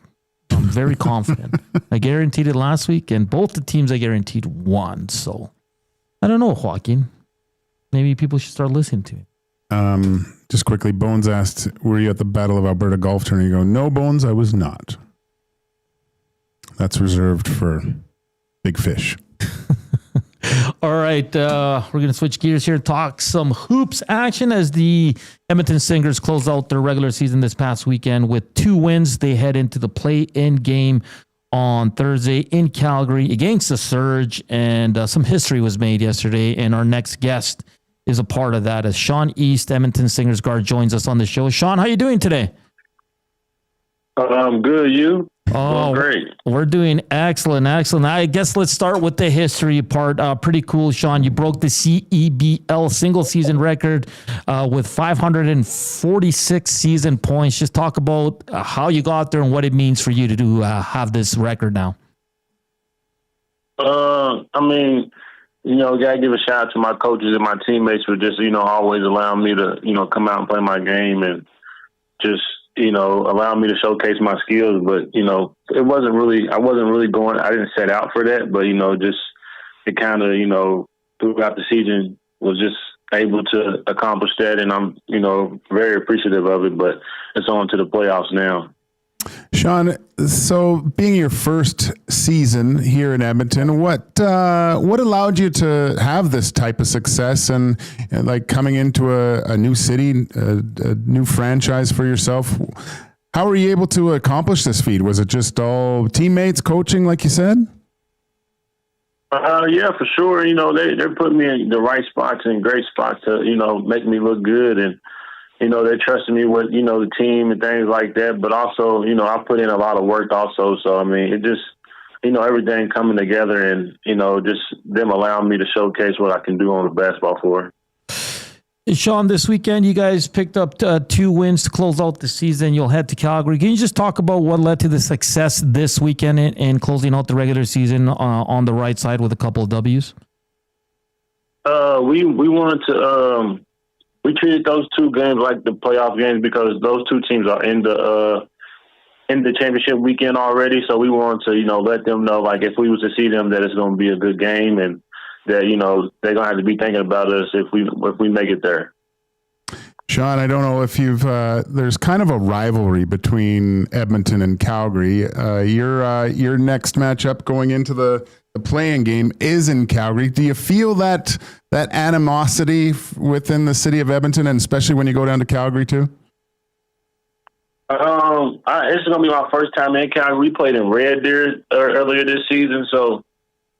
very confident. I guaranteed it last week, and both the teams I guaranteed won. So I don't know, Joaquin. Maybe people should start listening to it. Just quickly, Bones asked, were you at the Battle of Alberta golf tournament? You go, no, Bones, I was not. That's reserved for big fish. All right, we're going to switch gears here and talk some hoops action as the Edmonton Stingers close out their regular season this past weekend with 2 wins. They head into the play-in game on Thursday in Calgary against the Surge, and some history was made yesterday, and our next guest is a part of that as Sean East, Edmonton Stingers guard, joins us on the show. Sean, how you doing today? I'm good. You? Oh, great. We're doing excellent. I guess let's start with the history part. Pretty cool, Sean. You broke the CEBL single season record with 546 season points. Just talk about how you got there and what it means for you to have this record now. Gotta give a shout out to my coaches and my teammates for just, always allowing me to, come out and play my game and just, allow me to showcase my skills. But, I wasn't really going, I didn't set out for that, but, just it kind of, throughout the season was just able to accomplish that. And I'm, very appreciative of it, but it's on to the playoffs now. Sean, so being your first season here in Edmonton, what allowed you to have this type of success and like coming into a new city, a new franchise for yourself? How were you able to accomplish this feat? Was it just all teammates, coaching, like you said? Yeah, for sure. They're putting me in the right spots and great spots to, make me look good. And they trusted me with, the team and things like that. But also, I put in a lot of work also. So, it just, everything coming together and, just them allowing me to showcase what I can do on the basketball floor. Sean, this weekend you guys picked up 2 wins to close out the season. You'll head to Calgary. Can you just talk about what led to the success this weekend in closing out the regular season on the right side with a couple of W's? We wanted to... we treated those 2 games like the playoff games because those 2 teams are in the championship weekend already. So we wanted to, let them know, like, if we was to see them, that it's going to be a good game and that, they're going to have to be thinking about us if we make it there. Sean, I don't know if you've, there's kind of a rivalry between Edmonton and Calgary. Your next matchup going into the play-in game is in Calgary. Do you feel that animosity within the city of Edmonton, and especially when you go down to Calgary too? It's going to be my first time in Calgary. We played in Red Deer earlier this season, so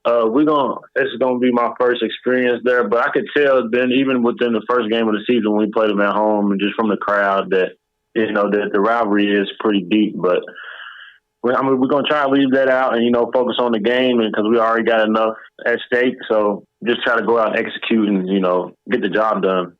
it's going to be my first experience there. But I could tell then, even within the first game of the season when we played them at home and just from the crowd, that that the rivalry is pretty deep. But we're going to try to leave that out and, focus on the game, and because we already got enough at stake. So just try to go out and execute and, get the job done.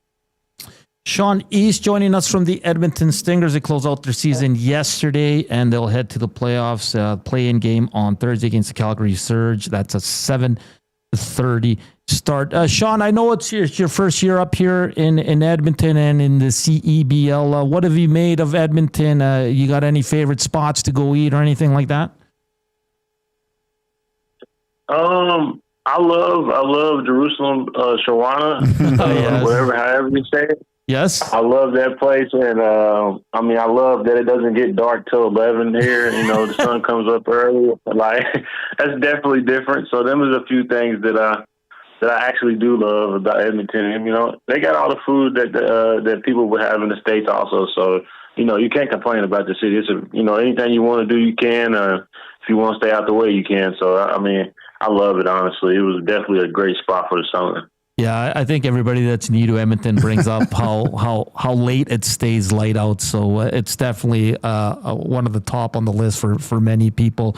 Sean East joining us from the Edmonton Stingers. They closed out their season yesterday, and they'll head to the playoffs, play-in game on Thursday against the Calgary Surge. That's a 7:30 start. Sean, I know it's your first year up here in Edmonton and in the CEBL. What have you made of Edmonton? You got any favorite spots to go eat or anything like that? I love Jerusalem, Shawana, however you say it. Yes. I love that place, and I love that it doesn't get dark till 11 here. The sun comes up early. Like, that's definitely different. So them is a few things that I actually do love about Edmonton. And, they got all the food that people would have in the States also. So, you can't complain about the city. It's anything you want to do, you can. If you want to stay out the way, you can. So, I love it, honestly. It was definitely a great spot for the summer. Yeah, I think everybody that's new to Edmonton brings up how late it stays light out. So it's definitely one of the top on the list for many people.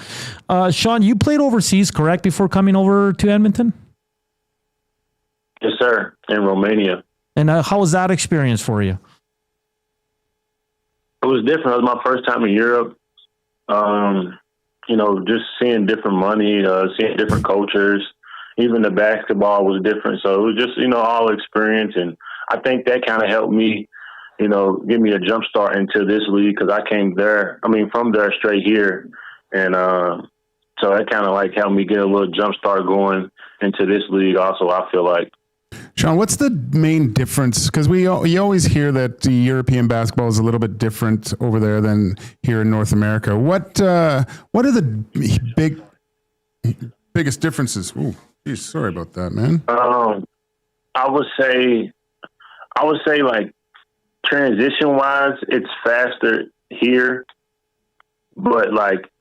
Sean, you played overseas, correct, before coming over to Edmonton? Yes, sir, in Romania. And how was that experience for you? It was different. It was my first time in Europe. Just seeing different money, seeing different cultures. Even the basketball was different. So it was just, all experience. And I think that kind of helped me, give me a jump start into this league because I came from there straight here. And so that kind of helped me get a little jump start going into this league also, I feel like. Sean, what's the main difference? Because you always hear that the European basketball is a little bit different over there than here in North America. What are the biggest differences? Ooh, geez, sorry about that, man. I would say transition wise, it's faster here, but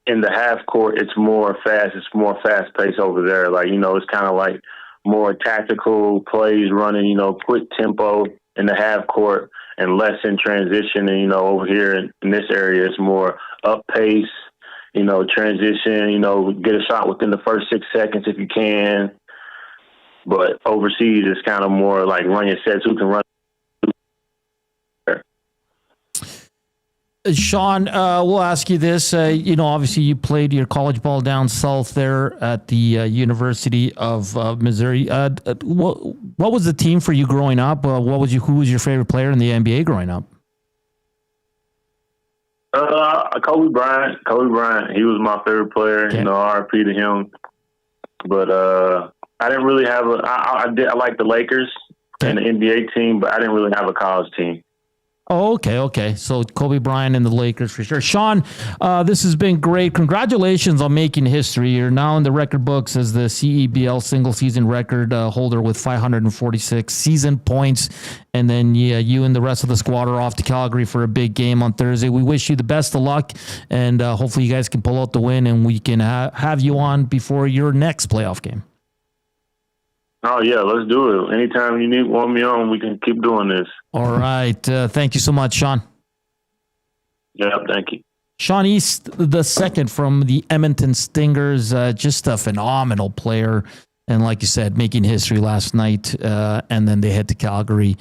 in the half court, it's more fast. It's more fast paced over there. It's kind of more tactical plays running, quick tempo in the half court and less in transition. And, over here in this area, it's more up pace, transition, get a shot within the first 6 seconds if you can. But overseas, it's kind of more run your sets, who can run. Sean, we'll ask you this. Obviously you played your college ball down south there at the University of Missouri. What was the team for you growing up? Who was your favorite player in the NBA growing up? Kobe Bryant. He was my favorite player. Okay. RIP to him. But I didn't really have I liked the Lakers and the NBA team, but I didn't really have a college team. Oh, okay. So Kobe Bryant and the Lakers for sure. Sean, this has been great. Congratulations on making history. You're now in the record books as the CEBL single season record holder with 546 season points. And then you and the rest of the squad are off to Calgary for a big game on Thursday. We wish you the best of luck, and hopefully you guys can pull out the win, and we can have you on before your next playoff game. Oh, yeah, let's do it. Anytime you want me on, we can keep doing this. All right. Thank you so much, Sean. Yeah, thank you. Sean East, the second from the Edmonton Stingers, just a phenomenal player. And like you said, making history last night, and then they head to Calgary.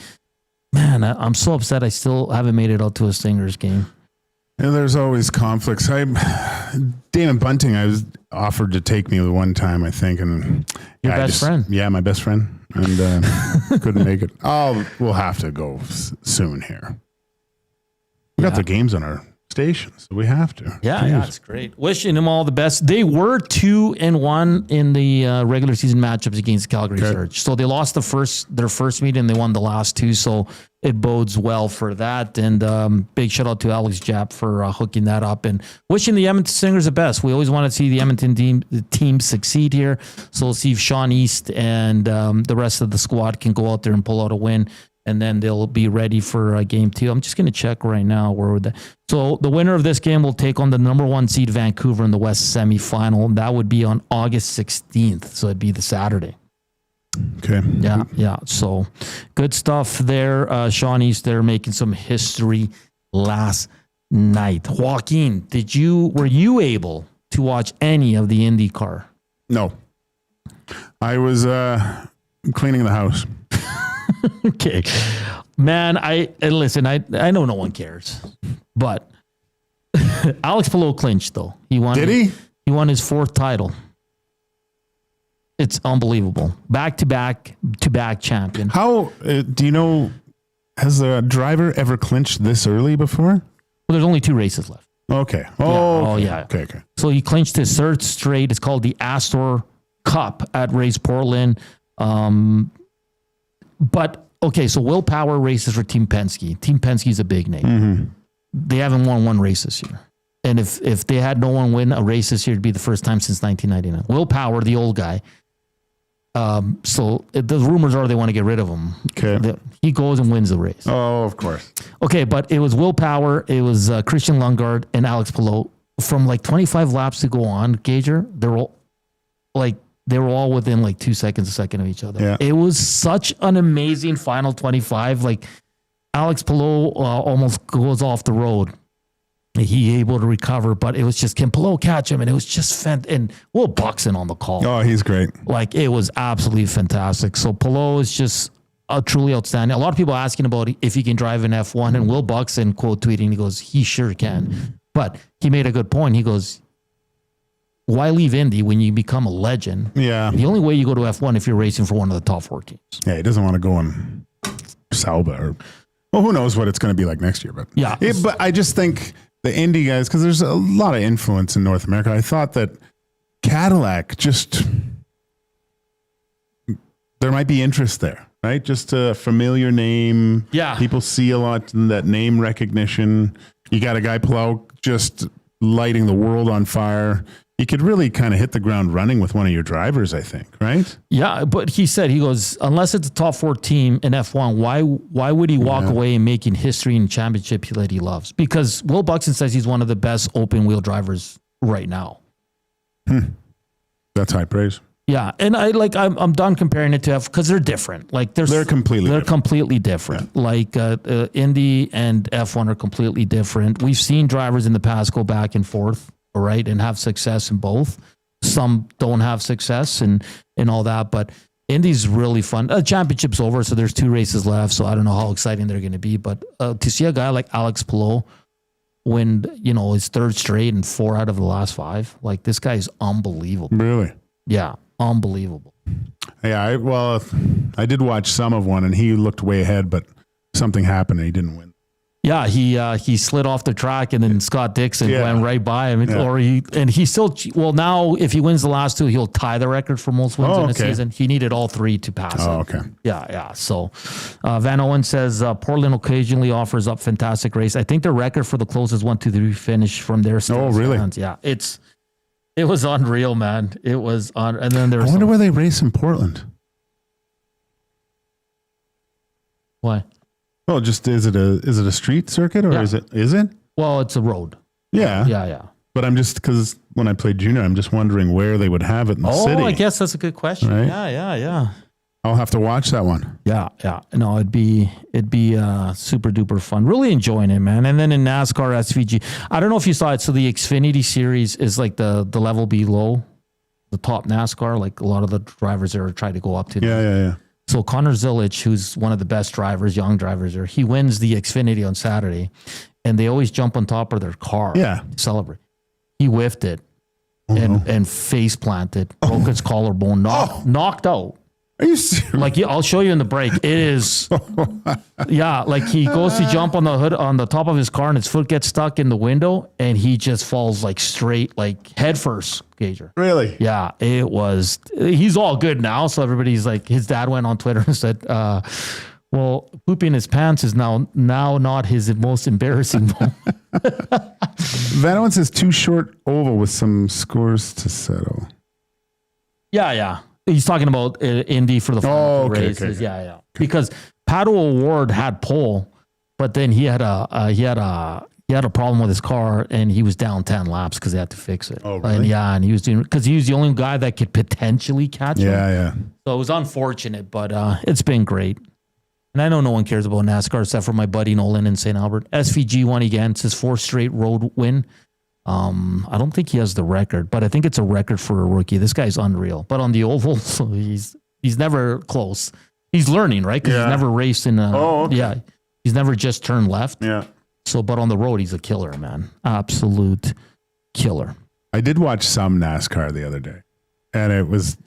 Man, I'm so upset I still haven't made it out to a Stingers game. Yeah, there's always conflicts. Damon Bunting, I was offered to take me the one time, I think, and your best friend. Yeah, my best friend, and couldn't make it. We'll have to go soon here. We got the games on our station, so we have to. Yeah, it's great. Wishing them all the best. They were 2-1 in the regular season matchups against Calgary Surge. So they lost their first meeting, and they won the last two. So it bodes well for that. And big shout out to Alex Japp for hooking that up and wishing the Edmonton Stingers the best. We always want to see the Edmonton team succeed here. So we'll see if Sean East and the rest of the squad can go out there and pull out a win. And then they'll be ready for game 2. I'm just going to check right now so the winner of this game will take on the number 1 seed Vancouver in the West semifinal. And that would be on August 16th. So it'd be the Saturday. Okay. Yeah. So good stuff there. Sean East there making some history last night. Joaquin, were you able to watch any of the IndyCar? No. I was cleaning the house. Okay, man. Listen. I know no one cares, but Alex Palou clinched though. He won. Did he? He won his 4th title. It's unbelievable. Back-to-back champion. How do you know? Has a driver ever clinched this early before? Well, there's only 2 races left. Okay. Yeah. Okay. So he clinched his 3rd straight. It's called the Astor Cup at Race Portland. But, okay, so Will Power races for Team Penske. Team Penske is a big name. Mm-hmm. They haven't won 1 race this year. And if they had no one win a race this year, it'd be the first time since 1999. Will Power, the old guy. So the rumors are they want to get rid of him. Okay. He goes and wins the race. Oh, of course. Okay, but it was Will Power, it was Christian Lundgaard, and Alex Palou. From 25 laps to go on, Gager, they're all They were all within like 2 seconds a second of each other. Yeah. It was such an amazing final 25. Like Alex Palou almost goes off the road. He able to recover, but it was just, can Palou catch him? And it was just and Will Buxton on the call. Oh, he's great. Like it was absolutely fantastic. So Palou is just truly outstanding. A lot of people asking about if he can drive an F1, and Will Buxton quote tweeting, he goes, he sure can. But he made a good point. He goes, why leave Indy when you become a legend? Yeah. The only way you go to F1 if you're racing for one of the top 4 teams. Yeah, he doesn't want to go in Sauber. Or, well, who knows what it's going to be like next year. But yeah. But I just think the Indy guys, because there's a lot of influence in North America. I thought that Cadillac there might be interest there, right? Just a familiar name. Yeah. People see a lot in that name recognition. You got a guy Palou just lighting the world on fire. You could really kind of hit the ground running with one of your drivers, I think, right? Yeah, but he goes, unless it's a top 4 team in F1, why would he walk away and making history and championship that he loves? Because Will Buxton says he's one of the best open wheel drivers right now. That's high praise. Yeah, and I'm done comparing it to F because they're different. Like they're completely different. Yeah. Like Indy and F1 are completely different. We've seen drivers in the past go back and forth, right, and have success in both. Some don't have success and all that, but Indy's really fun. Championship's over, so there's 2 races left. So I don't know how exciting they're going to be, but to see a guy like Alex Palou win, his 3rd straight and 4 out of the last 5, like this guy's unbelievable. Really? Yeah. Unbelievable. Yeah, I did watch some of one, and he looked way ahead, but something happened, and he didn't win. Yeah, he slid off the track, and then Scott Dixon went right by him. He still, now if he wins the last 2, he'll tie the record for most wins in a season. He needed all 3 to pass him. Okay. Yeah. So Van Owen says Portland occasionally offers up fantastic race. I think the record for the closest 1-2-3 finish from their stands. Oh, really? Yeah, it was unreal, man. It was on, and then there's. I wonder where they race in Portland. Why? Well, just is it a street circuit or is it? Well, it's a road. Yeah. Yeah. But I'm just, because when I played junior, I'm just wondering where they would have it in the city. Oh, I guess that's a good question. Right? Yeah. I'll have to watch that one. Yeah. No, it'd be super duper fun. Really enjoying it, man. And then in NASCAR SVG, I don't know if you saw it. So the Xfinity series is like the level below the top NASCAR. Like a lot of the drivers there are trying to go up to. Yeah. So Connor Zilic, who's one of the best drivers, young drivers there, he wins the Xfinity on Saturday, and they always jump on top of their car. Yeah. To celebrate. He whiffed it and face planted, broke his collarbone, knocked out. Are you serious? Like, I'll show you in the break. It is, like he goes to jump on the hood, on the top of his car, and his foot gets stuck in the window, and he just falls like straight, like head first, Gager. Really? Yeah, it was. He's all good now, so everybody's like, his dad went on Twitter and said, well, pooping his pants is now not his most embarrassing moment. Van Owen says 2 short oval with some scores to settle. Yeah. He's talking about Indy for the final 2 races. Okay. Yeah. Because Pato O'Ward had pole, but then he had a problem with his car, and he was down 10 laps because they had to fix it. Oh, really? And he was because he was the only guy that could potentially catch him. Yeah. So it was unfortunate, but it's been great. And I know no one cares about NASCAR except for my buddy Nolan in St. Albert. SVG won again. It's his 4th straight road win. I don't think he has the record, but I think it's a record for a rookie. This guy's unreal. But on the oval, so he's never close. He's learning, right? Because he's never raced in he's never just turned left. Yeah. So, but on the road, he's a killer, man. Absolute killer. I did watch some NASCAR the other day, and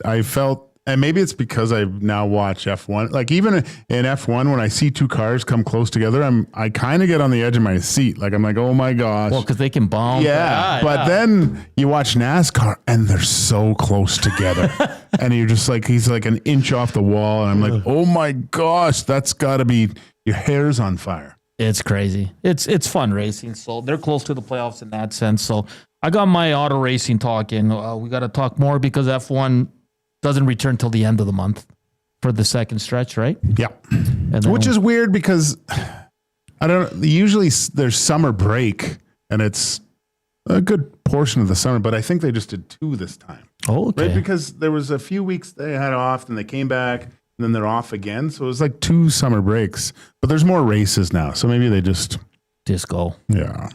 I felt, and maybe it's because I now watch F1. Like even in F1, when I see 2 cars come close together, I kind of get on the edge of my seat. Like I'm like, oh my gosh. Well, because they can bomb. Yeah. But then you watch NASCAR, and they're so close together. And you're just like, he's like an inch off the wall. And I'm like, oh my gosh, that's got to be, your hair's on fire. It's crazy. It's fun racing. So they're close to the playoffs in that sense. So I got my auto racing talk in. We got to talk more because F1 doesn't return till the end of the month for the second stretch, right? Yeah. Which is weird because I don't know. Usually there's summer break, and it's a good portion of the summer, but I think they just did 2 this time. Oh, okay. Right, because there was a few weeks they had off, and they came back, and then they're off again. So it was like 2 summer breaks. But there's more races now, so maybe they just go. Yeah.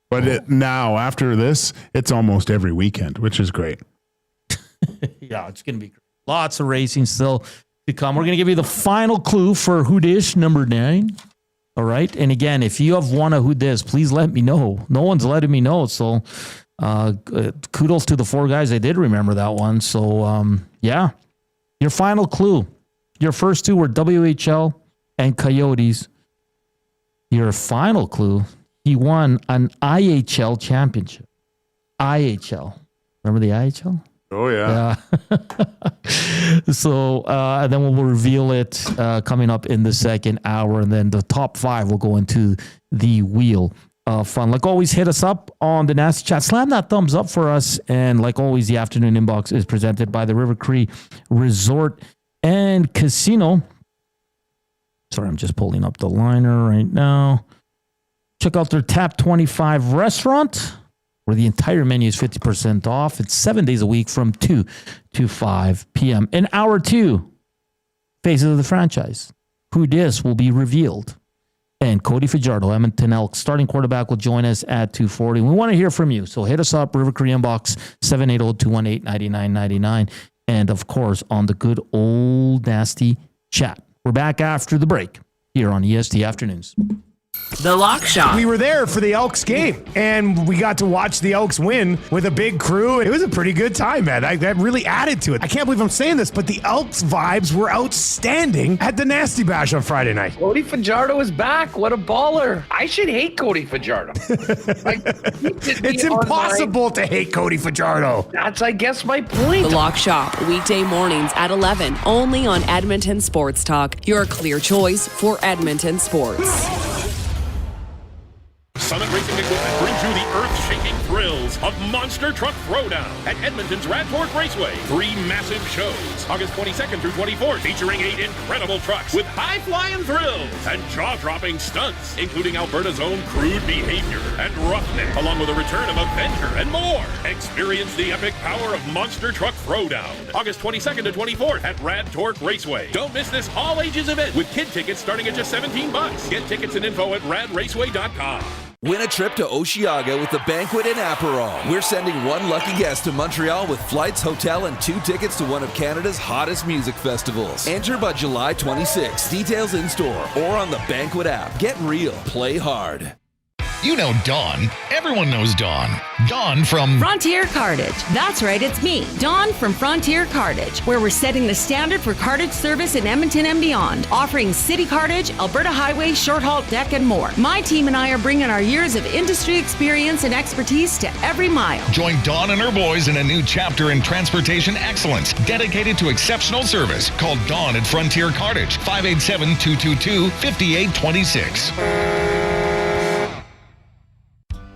But now, after this, it's almost every weekend, which is great. Yeah, it's going to be great. Lots of racing still to come. We're going to give you the final clue for Who Dis number 9. All right. And again, if you have won a Who Dis, please let me know. No one's letting me know. So kudos to the 4 guys. I did remember that one. So, yeah. Your final clue. Your first 2 were WHL and Coyotes. Your final clue, he won an IHL championship. IHL. Remember the IHL? Oh, yeah. So, and then we'll reveal it coming up in the second hour. And then the top 5 will go into the wheel of fun. Like always, hit us up on the Nasty Chat. Slam that thumbs up for us. And like always, the afternoon inbox is presented by the River Cree Resort and Casino. Sorry, I'm just pulling up the liner right now. Check out their Tap 25 restaurant, where the entire menu is 50% off. It's 7 days a week from 2 to 5 p.m. In hour 2, Faces of the Franchise. Who Dis will be revealed. And Cody Fajardo, Edmonton Elks starting quarterback, will join us at 2:40. We want to hear from you, so hit us up, River Cree inbox, 780-218-9999. And, of course, on the good old Nasty Chat. We're back after the break here on EST Afternoons. The Lock Shop. We were there for the Elks game, and we got to watch the Elks win with a big crew. It was a pretty good time, man. That really added to it. I can't believe I'm saying this, but the Elks vibes were outstanding at the Nasty Bash on Friday night. Cody Fajardo is back. What a baller. I should hate Cody Fajardo. It's impossible to hate Cody Fajardo. That's, I guess, my point. The Lock Shop, weekday mornings at 11, only on Edmonton Sports Talk, your clear choice for Edmonton sports. Summit Racing Equipment brings you the earth-shaking thrills of Monster Truck Throwdown at Edmonton's Radford Raceway. 3 massive shows, August 22nd through 24th, featuring 8 incredible trucks with high-flying thrills and jaw-dropping stunts, including Alberta's own Crude Behavior and Roughneck, along with a return of Avenger and more. Experience the epic power of Monster Truck Throwdown, August 22nd to 24th at Radford Raceway. Don't miss this all-ages event with kid tickets starting at just $17. Get tickets and info at radraceway.com. Win a trip to Osheaga with the banquet and Aperol. We're sending 1 lucky guest to Montreal with flights, hotel, and 2 tickets to one of Canada's hottest music festivals. Enter by July 26. Details in store or on the banquet app. Get real. Play hard. You know Dawn. Everyone knows Dawn. Dawn from Frontier Cartage. That's right, it's me, Dawn from Frontier Cartage, where we're setting the standard for cartage service in Edmonton and beyond, offering city cartage, Alberta highway, short haul deck, and more. My team and I are bringing our years of industry experience and expertise to every mile. Join Dawn and her boys in a new chapter in transportation excellence, dedicated to exceptional service. Call Dawn at Frontier Cartage, 587-222-5826.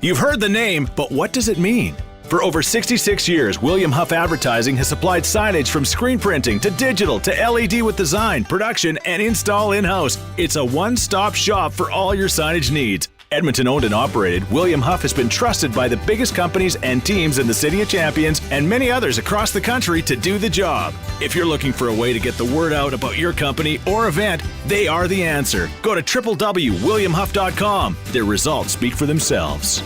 You've heard the name, but what does it mean? For over 66 years, William Huff Advertising has supplied signage from screen printing to digital to LED with design, production, and install in-house. It's a one-stop shop for all your signage needs. Edmonton owned and operated, William Huff has been trusted by the biggest companies and teams in the City of Champions and many others across the country to do the job. If you're looking for a way to get the word out about your company or event, they are the answer. Go to www.williamhuff.com. Their results speak for themselves.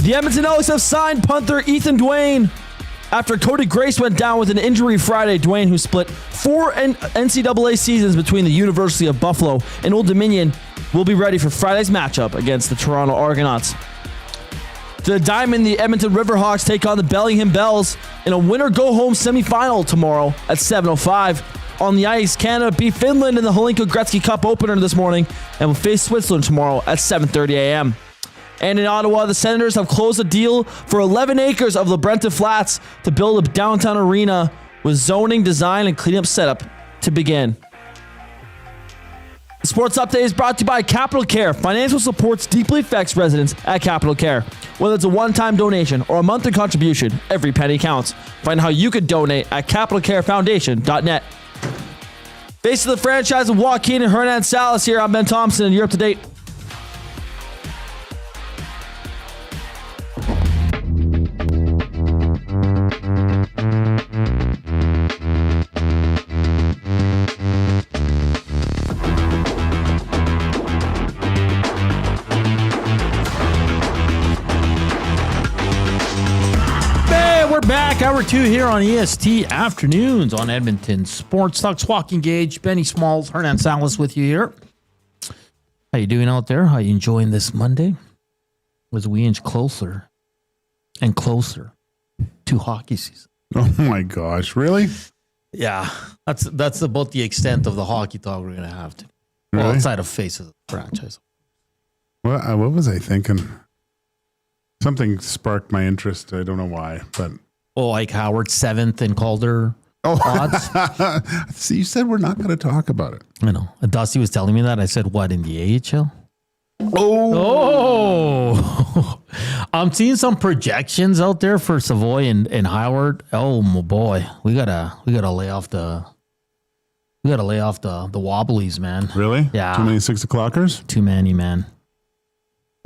The Edmonton Elks have signed punter Ethan Dwayne. After Cody Grace went down with an injury Friday, Dwayne, who split 4 NCAA seasons between the University of Buffalo and Old Dominion, will be ready for Friday's matchup against the Toronto Argonauts. The Diamond, the Edmonton Riverhawks, take on the Bellingham Bells in a winner-go-home semifinal tomorrow at 7:05. On the ice, Canada beat Finland in the Holinka Gretzky Cup opener this morning and will face Switzerland tomorrow at 7:30 a.m. And in Ottawa, the Senators have closed a deal for 11 acres of LeBrenton Flats to build a downtown arena with zoning, design, and cleanup setup to begin. The Sports Update is brought to you by Capital Care. Financial supports deeply affects residents at Capital Care. Whether it's a one-time donation or a monthly contribution, every penny counts. Find out how you could donate at capitalcarefoundation.net. Face of the franchise of Joaquin and Hernan Salas here. I'm Ben Thompson, and you're up to date. We're back. Hour 2 here on EST Afternoons on Edmonton Sports Talk. Joaquin Gage, Benny Smalls, Hernan Salas with you here. How you doing out there? How you enjoying this Monday? As we inch closer and closer to hockey season. Oh my gosh, really? Yeah, that's about the extent of the hockey talk we're going to have to. Really? Well, outside of faces of the franchise. What was I thinking? Something sparked my interest. I don't know why, but like Howard 7th in Calder odds. See, you said we're not going to talk about it. I know. Dusty was telling me that. I said, what, in the AHL? Oh, I'm seeing some projections out there for Savoy and Howard. Oh my boy, we gotta lay off the wobblies, man. Really? Yeah. Too many 6 o'clockers? Too many, man.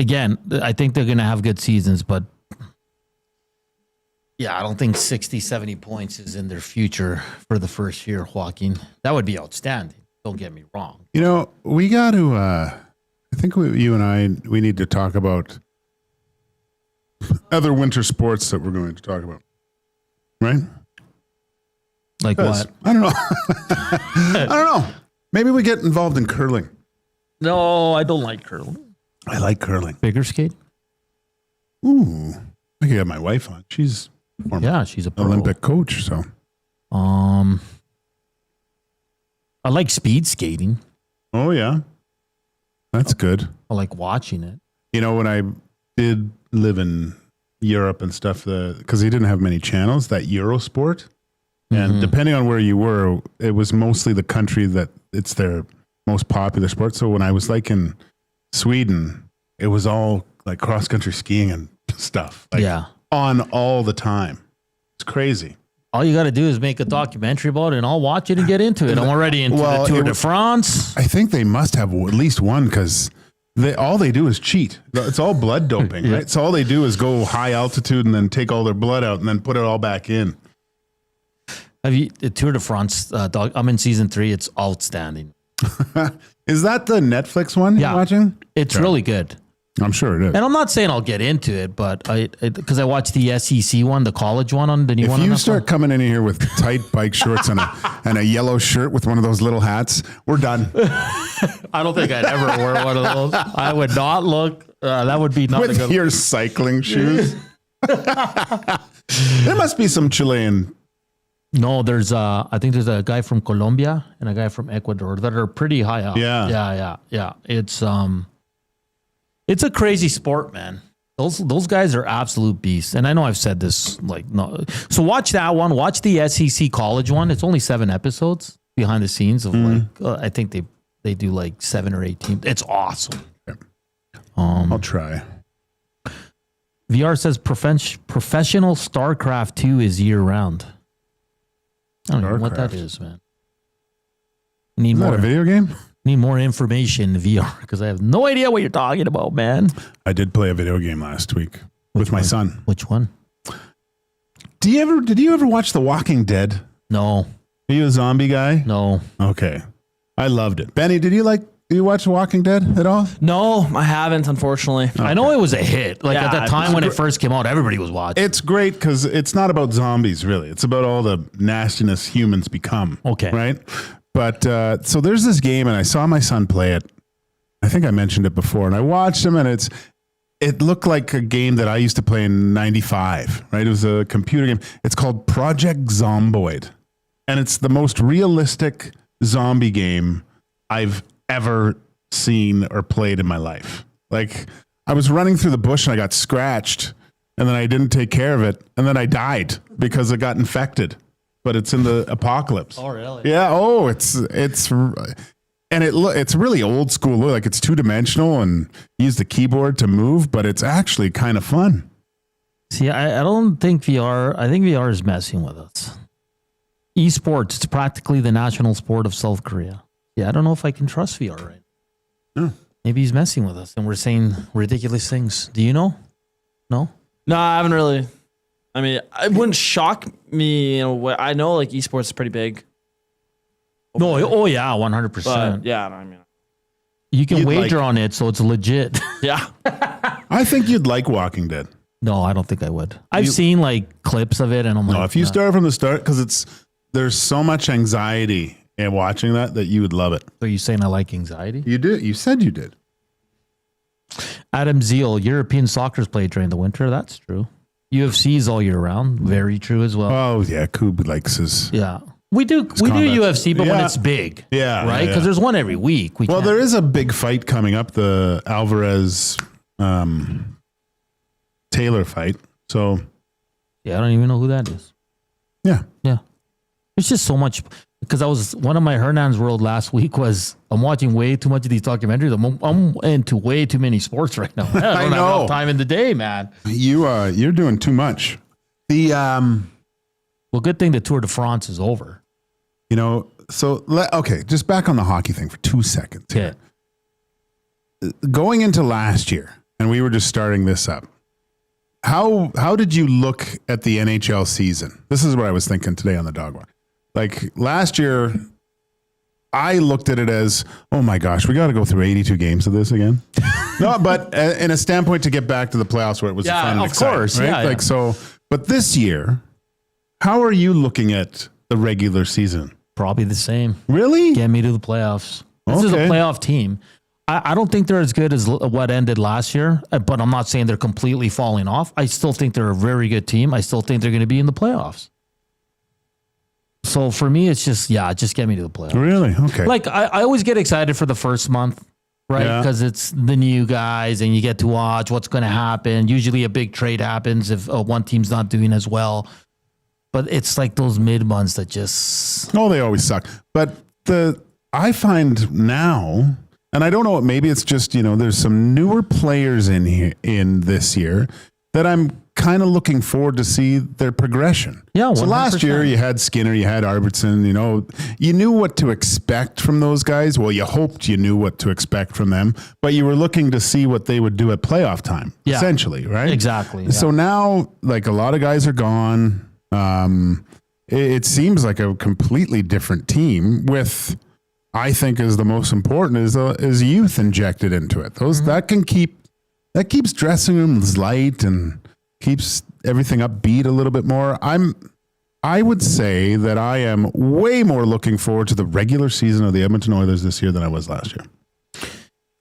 Again, I think they're gonna have good seasons, but yeah, I don't think 60, 70 points is in their future for the first year, Joaquin. That would be outstanding. Don't get me wrong. You know, we got to. I think you and I need to talk about other winter sports that we're going to talk about, right? Like what? I don't know. I don't know. Maybe we get involved in curling. No, I don't like curling. I like curling. Figure skate? Ooh, I could have my wife on. She's she's a pro. Olympic coach. So, I like speed skating. Oh yeah, that's good. I like watching it. You know, when I did live in Europe and stuff, because they didn't have many channels, that Eurosport, and depending on where you were, it was mostly the country that it's their most popular sport. So when I was like in Sweden, it was all like cross country skiing and stuff. Like, on all the time. It's crazy. All you got to do is make a documentary about it, and I'll watch it and get into it. I'm already into the Tour de France. I think they must have at least one, because all they do is cheat. It's all blood doping, right? So all they do is go high altitude and then take all their blood out and then put it all back in. Have you the Tour de France? I'm in season 3. It's outstanding. Is that the Netflix one you're watching? It's really good. I'm sure it is. And I'm not saying I'll get into it, but because I watched the SEC one, the college one on the new one. If you start coming in here with tight bike shorts and a yellow shirt with one of those little hats, we're done. I don't think I'd ever wear one of those. I would not look. That would be not with a good your cycling shoes. There must be some Chilean. No, I think there's a guy from Colombia and a guy from Ecuador that are pretty high up. Yeah. It's a crazy sport, man. Those guys are absolute beasts. And I know I've said this, so watch that one. Watch the SEC college one. It's only 7 episodes behind the scenes of I think they do like 7 or 8 teams. It's awesome. I'll try. VR says professional StarCraft 2 is year round. I don't know what that is, man. Need Is more that a video game? Need more information in VR, because I have no idea what you're talking about, man. I did play a video game last week with my son. Which one? Did you ever watch The Walking Dead? No. Are you a zombie guy? No. Okay. I loved it. Benny, did you watch The Walking Dead at all? No, I haven't, unfortunately. Okay. I know it was a hit. At the time when it first came out, everybody was watching. It's great because it's not about zombies, really. It's about all the nastiness humans become. Okay. Right? But so there's this game, and I saw my son play it. I think I mentioned it before, and I watched him, and it looked like a game that I used to play in '95, right? It was a computer game. It's called Project Zomboid, and it's the most realistic zombie game I've ever seen or played in my life. Like, I was running through the bush, and I got scratched, and then I didn't take care of it, and then I died because it got infected. But it's in the apocalypse. Oh, really? Yeah. Oh, And it's really old school. Like it's 2-dimensional and use the keyboard to move, but it's actually kind of fun. See, I don't think VR. I think VR is messing with us. Esports, it's practically the national sport of South Korea. Yeah, I don't know if I can trust VR right now. Maybe he's messing with us and we're saying ridiculous things. Do you know? No? No, I haven't really. I mean, it wouldn't shock me. I know like esports is pretty big. No, oh yeah, 100%. But, yeah, I mean, you can wager on it, so it's legit. Yeah. I think you'd like Walking Dead. No, I don't think I would. I've seen like clips of it, and I'm like, no, if you start from the start, because there's so much anxiety in watching that you would love it. So you saying I like anxiety? You do. You said you did. Adam Zeal, European soccer's played during the winter. That's true. UFC's all year round. Very true as well. Oh yeah, Koob likes his. Yeah. We do UFC, but when it's big. Yeah. Right? Because there's one every week. There is a big fight coming up, the Alvarez Taylor fight. So yeah, I don't even know who that is. Yeah. Yeah. It's just so much because one of my Hernan's world last week was I'm watching way too much of these documentaries. I'm into way too many sports right now. I don't have enough time in the day, man. You're doing too much. Well, good thing the Tour de France is over. Okay, just back on the hockey thing for 2 seconds. Yeah. Going into last year, and we were just starting this up, how did you look at the NHL season? This is what I was thinking today on the dog walk. Like last year, I looked at it as, oh my gosh, we got to go through 82 games of this again. No, but in a standpoint to get back to the playoffs where it was fun and exciting, course, right? Yeah. So, but this year, how are you looking at the regular season? Probably the same. Really? Get me to the playoffs. This is a playoff team. I don't think they're as good as what ended last year, but I'm not saying they're completely falling off. I still think they're a very good team. I still think they're going to be in the playoffs. So for me, it's just get me to the playoffs. Really? Okay. Like I always get excited for the first month, right? Because it's the new guys and you get to watch what's going to happen. Usually a big trade happens if one team's not doing as well. But it's like those mid months that just... Oh, they always suck. But I find now, and I don't know, maybe it's just, there's some newer players in here in this year that I'm kind of looking forward to see their progression. Yeah, 100%. So last year you had Skinner, you had Albertson, you knew what to expect from those guys. Well, you hoped you knew what to expect from them, but you were looking to see what they would do at playoff time, essentially, right? Exactly. Yeah. So now, like a lot of guys are gone. It seems like a completely different team with, I think is the most important is youth injected into it. That keeps dressing rooms light and keeps everything upbeat a little bit more. I would say that I am way more looking forward to the regular season of the Edmonton Oilers this year than I was last year.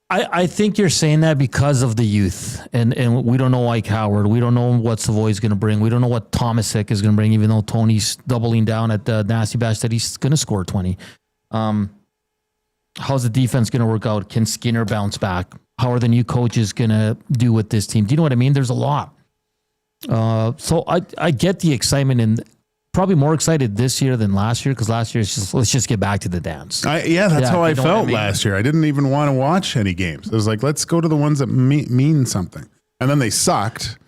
I think you're saying that because of the youth, and we don't know Ike Howard. We don't know what Savoy's going to bring. We don't know what Tomasic is going to bring, even though Tony's doubling down at the Nasty Bash that he's going to score 20. How's the defense going to work out? Can Skinner bounce back? How are the new coaches going to do with this team? Do you know what I mean? There's a lot. So I get the excitement and probably more excited this year than last year because last year it's just let's just get back to the dance. That's how I felt last year. I didn't even want to watch any games. I was like, let's go to the ones that mean something. And then they sucked.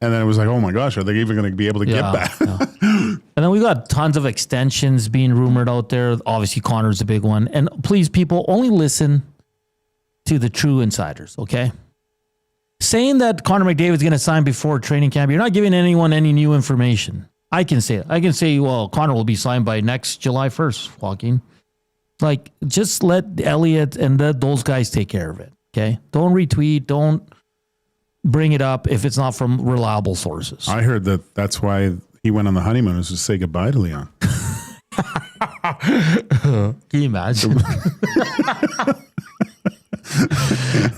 And then it was like, oh my gosh, are they even going to be able to get back? And then we got tons of extensions being rumored out there. Obviously, Connor's a big one. And please, people, only listen to the true insiders, okay? Saying that Connor McDavid's going to sign before training camp, you're not giving anyone any new information. I can say it. I can say, well, Connor will be signed by next July 1st, Joaquin. Like, just let Elliott and those guys take care of it, okay? Don't retweet. Don't bring it up if it's not from reliable sources. I heard that's why he went on the honeymoon, was to say goodbye to Leon. Can you imagine?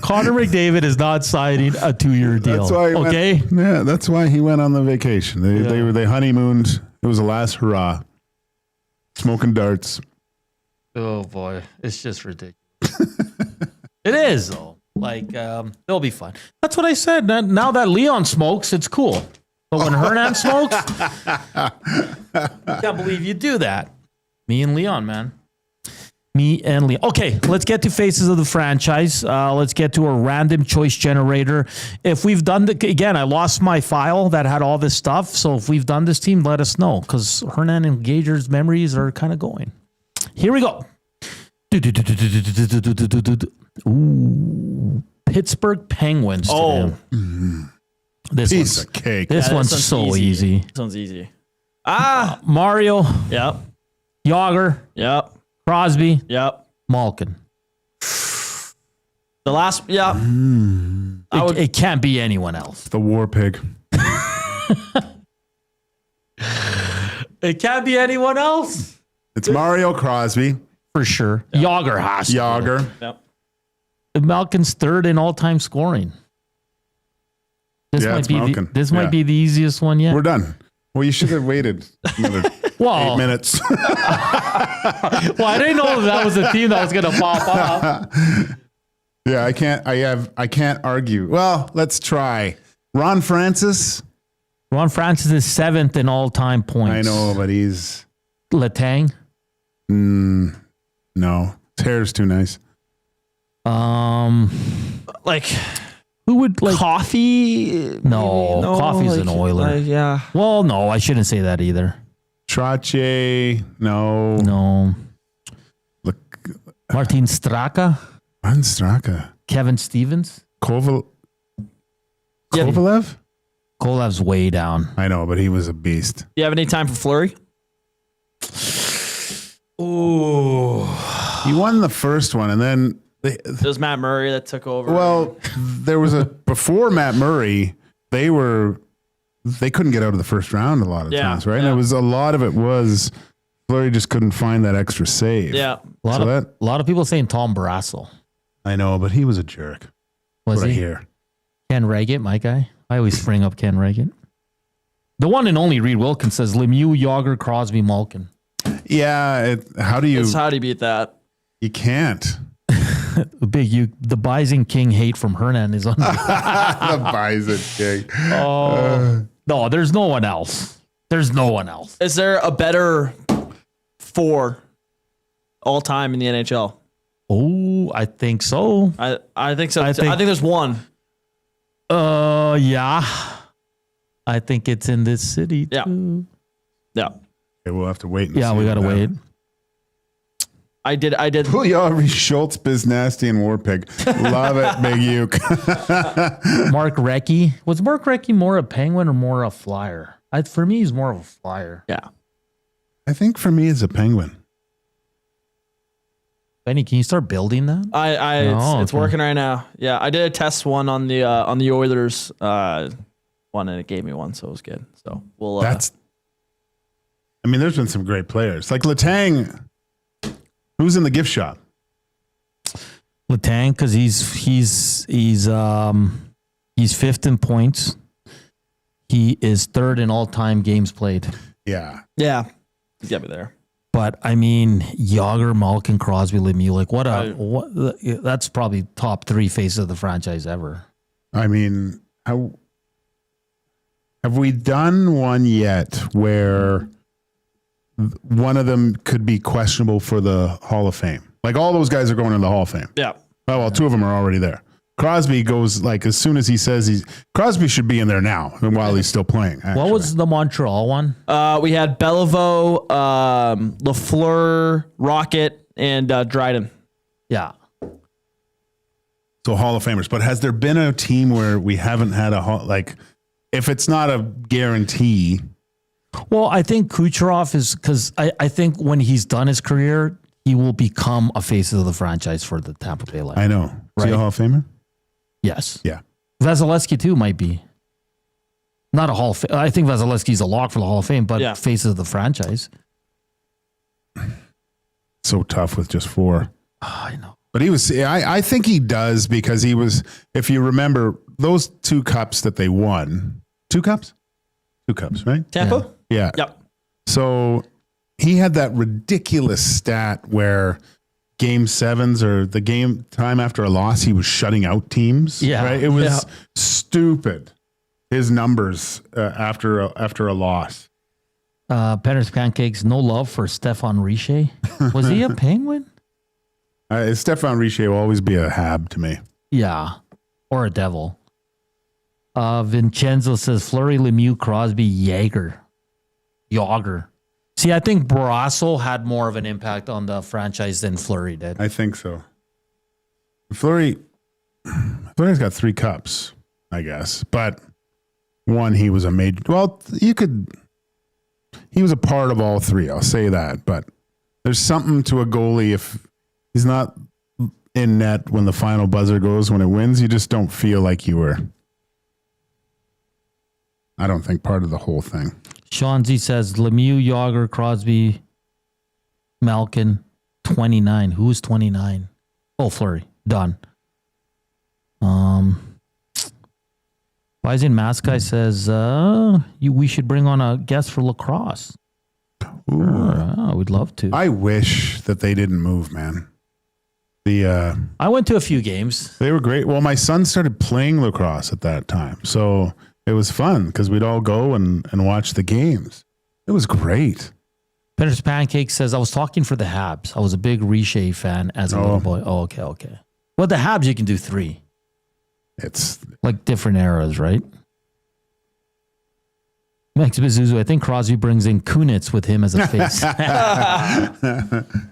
Connor McDavid is not signing a 2-year deal. That's why that's why he went on the vacation. They honeymooned. It was the last hurrah. Smoking darts. Oh boy, it's just ridiculous. It is though. Like it'll be fun. That's what I said. Now that Leon smokes, it's cool. But when Hernan smokes, I can't believe you do that. Me and Leon, man. Me and Lee. Okay, let's get to faces of the franchise. Let's get to a random choice generator. If we've done again, I lost my file that had all this stuff. So if we've done this team, let us know because Hernan and Gager's memories are kind of going. Here we go. Ooh, Pittsburgh Penguins. Oh, this Piece one's of cake. This one's so easy. This one's easy. Mario. Yep. Yager. Yep. Crosby. Yep. Malkin. The last. Yeah. It can't be anyone else. The War Pig. It can't be anyone else. It's Mario Crosby. For sure. Yep. Yager has to. Yager. Yep. Malkin's third in all-time scoring. This might be the easiest one yet. We're done. Well, you should have waited another 8 minutes. Well, I didn't know that was a team that was going to pop up. Yeah, I can't argue. Well, let's try. Ron Francis. Ron Francis is 7th in all-time points. I know, but he's Letang. No, his hair's too nice. Like who would like Coffee? No, Coffee's an Oiler. Yeah. Well, no, I shouldn't say that either. Trache. No. Look, Martin Straka. Martin Straka. Kevin Stevens. Kovalev. Kovalev's way down. I know, but he was a beast. Do you have any time for Fleury? Ooh. He won the first one, and then It was Matt Murray that took over. well, there was before Matt Murray, they couldn't get out of the first round a lot of times, right? And it was a lot of it was Fleury just couldn't find that extra save. Yeah. A lot of people saying Tom Barrasso. I know, but he was a jerk. Was he? I hear. Ken Reggett, my guy. I always bring up Ken Reggett. The one and only Reed Wilkins says Lemieux, Yager, Crosby, Malkin. Yeah. How do you beat that? You can't. The Bison King hate from Hernan is on the Bison King. No, there's no one else. There's no one else. Is there a better 4 all time in the NHL? Oh, I think so. I think so. I think there's one. Yeah. I think it's in this city too. Yeah. Okay, we'll have to wait. Yeah, we gotta wait. I did. Puljujärvi, Schultz, Biznasty, and Warpig. Love it, Big Uke. Mark Recchi. Was Mark Recchi more a Penguin or more a Flyer? For me, he's more of a Flyer. Yeah. I think for me, it's a Penguin. Benny, can you start building that? It's working right now. Yeah, I did a test one on the Oilers one, and it gave me one, so it was good. So we'll. There's been some great players like Letang. Who's in the gift shop? Letang, because he's 5th in points. He is 3rd in all-time games played. Yeah. Yeah. He's got me there. But I mean, Yager, Malkin, Crosby, Lemieux, that's probably top 3 faces of the franchise ever. I mean, have we done one yet where one of them could be questionable for the Hall of Fame? Like all those guys are going in the Hall of Fame. Yeah. Oh, well, 2 of them are already there. Crosby goes like as soon as he says Crosby should be in there now while he's still playing. Actually. What was the Montreal one? We had Beliveau, Lafleur, Rocket, and Dryden. Yeah. So Hall of Famers. But has there been a team where we haven't had if it's not a guarantee? Well, I think Kucherov is because I think when he's done his career, he will become a face of the franchise for the Tampa Bay Lightning. I know. Is he a Hall of Famer? Yes. Yeah. Vasilevsky too might be. Not a Hall of Fame. I think Vasilevsky's a lock for the Hall of Fame, but face of the franchise. So tough with just 4. I know. But he was, I think he does because he was, if you remember, those 2 cups that they won. 2 cups? 2 cups, right? Tampa? Yeah. Yep. So he had that ridiculous stat where game 7s or the game time after a loss, he was shutting out teams. Yeah. Right? It was stupid. His numbers after a loss. Penner's Pancakes, no love for Stefan Richer. Was he a Penguin? Stefan Richer will always be a Hab to me. Yeah. Or a Devil. Vincenzo says Fleury, Lemieux, Crosby, Yager. See, I think Barrasso had more of an impact on the franchise than Fleury did. I think so. Fleury's got 3 cups, I guess. But one, he was a major. Well, he was a part of all 3. I'll say that. But there's something to a goalie if he's not in net when the final buzzer goes, when it wins, you just don't feel like you were, I don't think, part of the whole thing. Sean Z says Lemieux, Yager, Crosby, Malkin, 29. Who's 29? Oh, Fleury. Done. Bison Maskai says we should bring on a guest for lacrosse. We'd love to. I wish that they didn't move, man. I went to a few games. They were great. Well, my son started playing lacrosse at that time, so it was fun because we'd all go and watch the games. It was great. Penner's Pancake says, I was talking for the Habs. I was a big Richer fan as a little boy. Oh, okay. Well, the Habs, you can do 3. It's like different eras, right? Max Bezuzu, I think Crosby brings in Kunitz with him as a face.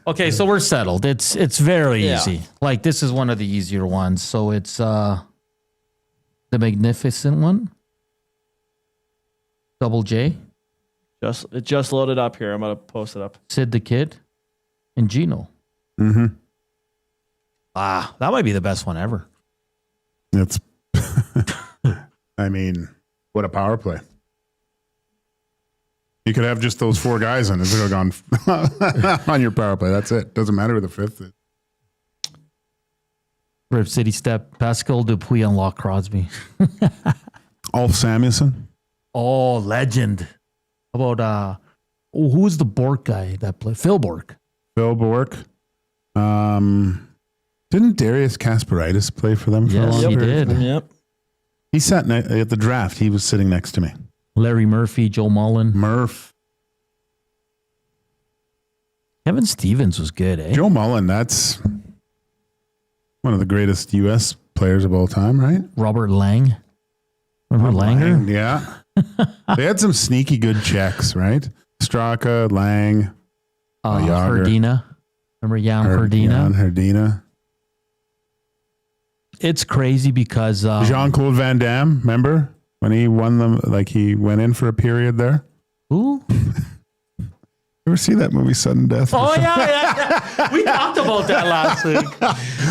Okay, so we're settled. It's very easy. Like, this is one of the easier ones. So it's the Magnificent one. Double J. It just loaded up here. I'm going to post it up. Sid the Kid and Gino. Mm-hmm. That might be the best one ever. It's, I mean, what a power play. You could have just those 4 guys on. It's gone on your power play. That's it. Doesn't matter who the 5th is. Rip City Step, Pascal Dupuis unlock Crosby. Ulf Samuelsson. Oh, legend. How about who's the Bork guy that played? Phil Bork. Didn't Darius Kasparaitis play for them for a long period? He did. Yep. He sat at the draft. He was sitting next to me. Larry Murphy, Joe Mullen. Murph. Kevin Stevens was good, eh? Joe Mullen, that's one of the greatest U.S. players of all time, right? Robert Lang. Remember Langer? Yeah. They had some sneaky good checks, right? Straka, Lang, Yager. Herdina. Remember Jan Herdina? Jan Herdina. It's crazy because... Jean-Claude Van Damme, remember? When he won them, like he went in for a period there. Who? Ever see that movie, Sudden Death? Oh, yeah. We talked about that last week.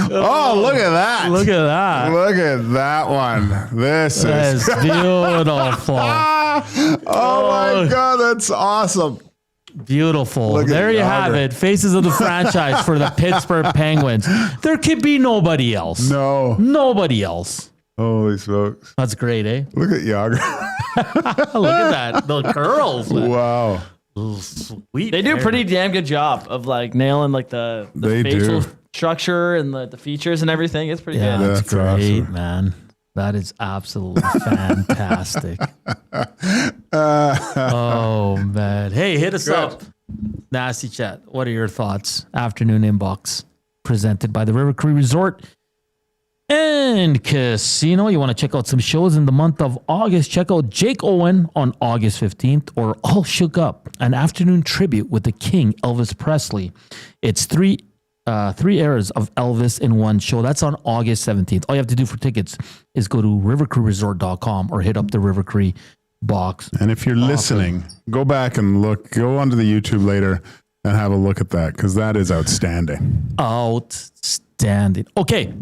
Oh, look at that. Look at that. Look at that one. This is beautiful. Oh, my God. That's awesome. Beautiful. Look there you have it. Faces of the franchise for the Pittsburgh Penguins. There could be nobody else. No. Nobody else. Holy smokes. That's great, eh? Look at Yager. Look at that. The curls. Wow. Sweet. They do a hair. pretty damn good job of like nailing like the facial structure and the features and everything. It's pretty good. That's great, awesome. man. That is absolutely fantastic. Oh, man. Hey, hit us up. Nasty Chat. What are your thoughts? Afternoon Inbox presented by the River Cree Resort and Casino. You want to check out some shows in the month of August? Check out Jake Owen on August 15th or All Shook Up, an afternoon tribute with the King, Elvis Presley. It's three eras of Elvis in one show. That's on August 17th. All you have to do for tickets is go to rivercreeresort.com or hit up the River Cree box. And if you're listening, go back and look. Go onto the YouTube later and have a look at that because that is outstanding. Outstanding. Okay.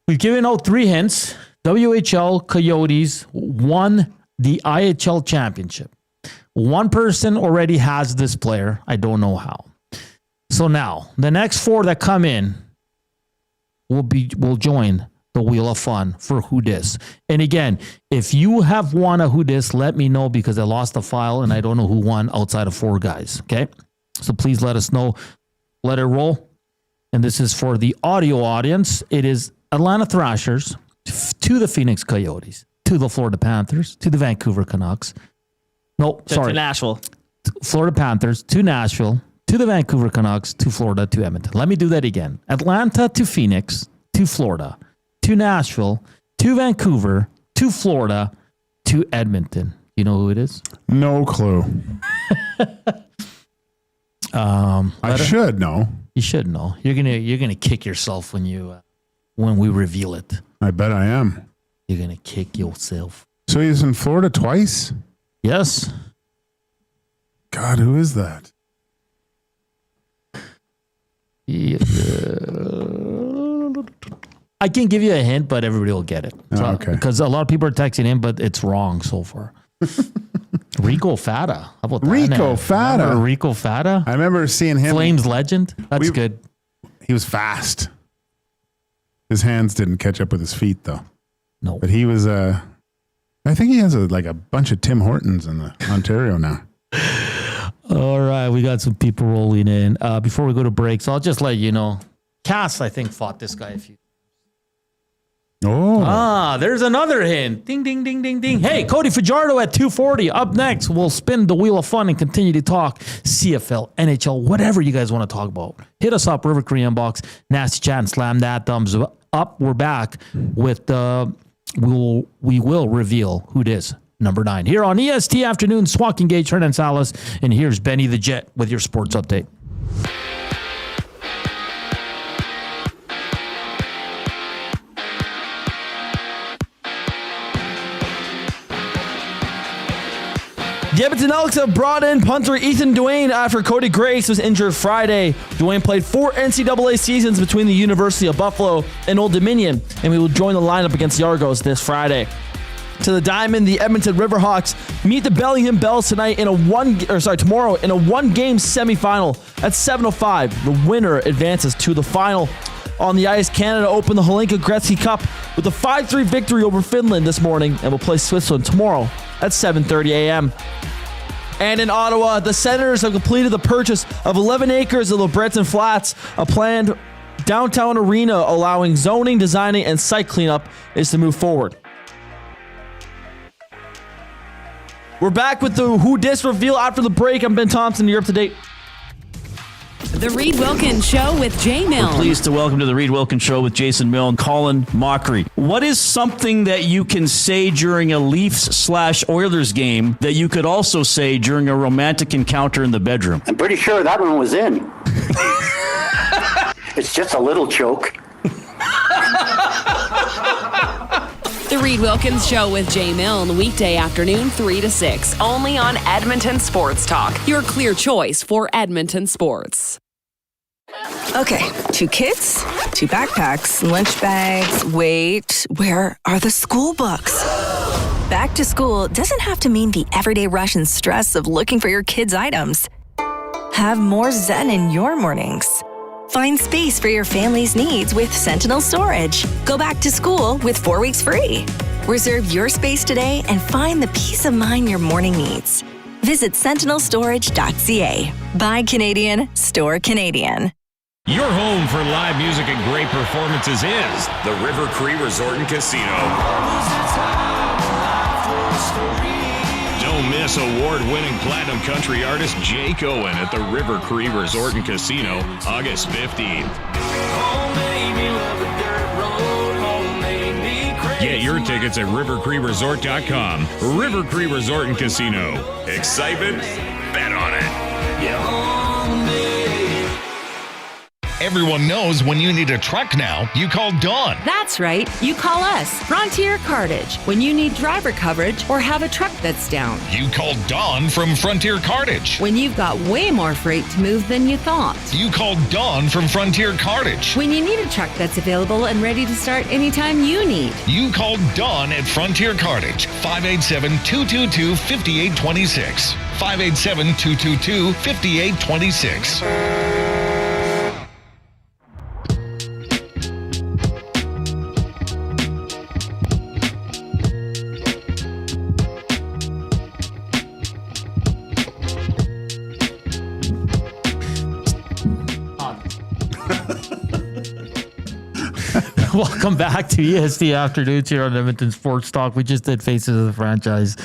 We've given out 3 hints. WHL Coyotes won the IHL championship. One person already has this player. I don't know how. So now, the next 4 that come in will join the Wheel of Fun for Who Dis. And again, if you have won a Who Dis, let me know because I lost the file and I don't know who won outside of 4 guys. Okay? So please let us know. Let it roll. And this is for the audio audience. It is Atlanta Thrashers to the Phoenix Coyotes, to the Florida Panthers, to the Vancouver Canucks. No, sorry. To Nashville. Florida Panthers, to Nashville, to the Vancouver Canucks, to Florida, to Edmonton. Let me do that again. Atlanta to Phoenix, to Florida, to Nashville, to Vancouver, to Florida, to Edmonton. You know who it is? No clue. I should know. You should know. You're gonna kick yourself when we reveal it. I bet I am. You're gonna kick yourself. So he's in Florida twice? Yes. God, who is that? Yeah. I can give you a hint, but everybody will get it. Oh, okay. Because a lot of people are texting in, but it's wrong so far. Rico Fata. How about that? Rico Fata. Remember Rico Fata? I remember seeing him. Flames legend. That's good. He was fast. His hands didn't catch up with his feet, though. No. But he was, I think he has a bunch of Tim Hortons in Ontario now. All right. We got some people rolling in. Before we go to break, so I'll just let you know. Cass, I think, fought this guy a few. Oh. There's another hint. Ding, ding, ding, ding, ding. Hey, Cody Fajardo at 2:40. Up next, we'll spin the wheel of fun and continue to talk CFL, NHL, whatever you guys want to talk about. Hit us up, River Korean Box, Nasty Chat, and slam that thumbs up. We're back with we will reveal who it is. Number 9 here on EST Afternoons. Joaquin, Hernan, Salas, and here's Benny the Jet with your sports update. The Edmonton Elks have brought in punter Ethan Duane after Cody Grace was injured Friday. Duane played 4 NCAA seasons between the University of Buffalo and Old Dominion, and we will join the lineup against the Argos this Friday. To the Diamond, the Edmonton Riverhawks meet the Bellingham Bells tonight tomorrow in a one-game semifinal at 7:05. The winner advances to the final. On the ice, Canada opened the Holinka Gretzky Cup with a 5-3 victory over Finland this morning and will play Switzerland tomorrow at 7:30 a.m. And in Ottawa, the Senators have completed the purchase of 11 acres of LeBreton Flats. A planned downtown arena allowing zoning, designing, and site cleanup is to move forward. We're back with the Who Dis reveal after the break. I'm Ben Thompson. You're up to date. The Reed Wilkins Show with Jay Milne. We're pleased to welcome to the Reed Wilkins Show with Jason Milne, Colin Mockery. What is something that you can say during a Leafs/Oilers game that you could also say during a romantic encounter in the bedroom? I'm pretty sure that one was in. It's just a little choke. The Reed Wilkins Show with Jay Milne, weekday afternoon 3 to 6, only on Edmonton Sports Talk, your clear choice for Edmonton sports. Okay, 2 kids, 2 backpacks, lunch bags. Wait, where are the school books? Back to school doesn't have to mean the everyday rush and stress of looking for your kids' items. Have more zen in your mornings. Find space for your family's needs with Sentinel Storage. Go back to school with 4 weeks free. Reserve your space today and find the peace of mind your morning needs. Visit sentinelstorage.ca. Buy Canadian, store Canadian. Your home for live music and great performances is the River Cree Resort and Casino. Don't miss award-winning platinum country artist Jake Owen at the River Cree Resort and Casino, August 15th. Get your tickets at rivercreeresort.com. River Cree Resort and Casino. Excitement? Bet on it. Everyone knows when you need a truck now, you call Dawn. That's right. You call us, Frontier Cartage, when you need driver coverage or have a truck that's down. You call Dawn from Frontier Cartage. When you've got way more freight to move than you thought. You call Dawn from Frontier Cartage. When you need a truck that's available and ready to start anytime you need. You call Dawn at Frontier Cartage, 587-222-5826. 587-222-5826. Welcome back to EST Afternoons here on Edmonton Sports Talk. We just did Faces of the Franchise.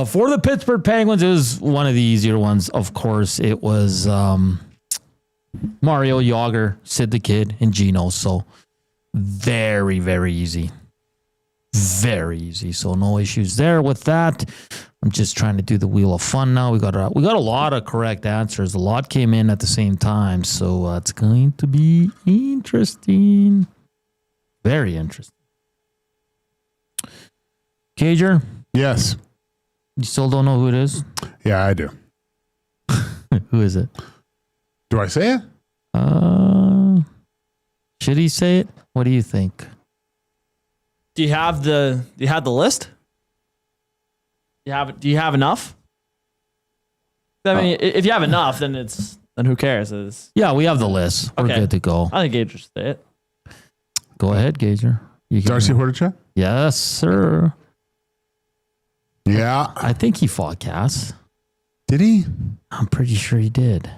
For the Pittsburgh Penguins, it was one of the easier ones. Of course, it was Mario, Yager, Sid the Kid, and Gino. So very, very easy. Very easy. So no issues there with that. I'm just trying to do the Wheel of Fun now. We got a lot of correct answers. A lot came in at the same time. So it's going to be interesting. Very interesting. Cager? Yes. You still don't know who it is? Yeah, I do. Who is it? Do I say it? Should he say it? What do you think? Do you have the list? Do you have enough? I mean, if you have enough, then who cares? Yeah, we have the list. We're good to go. I think Gage should say it. Go ahead, Gager. Darcy Hordichuk? Yes, sir. Yeah. I think he fought Cass. Did he? I'm pretty sure he did.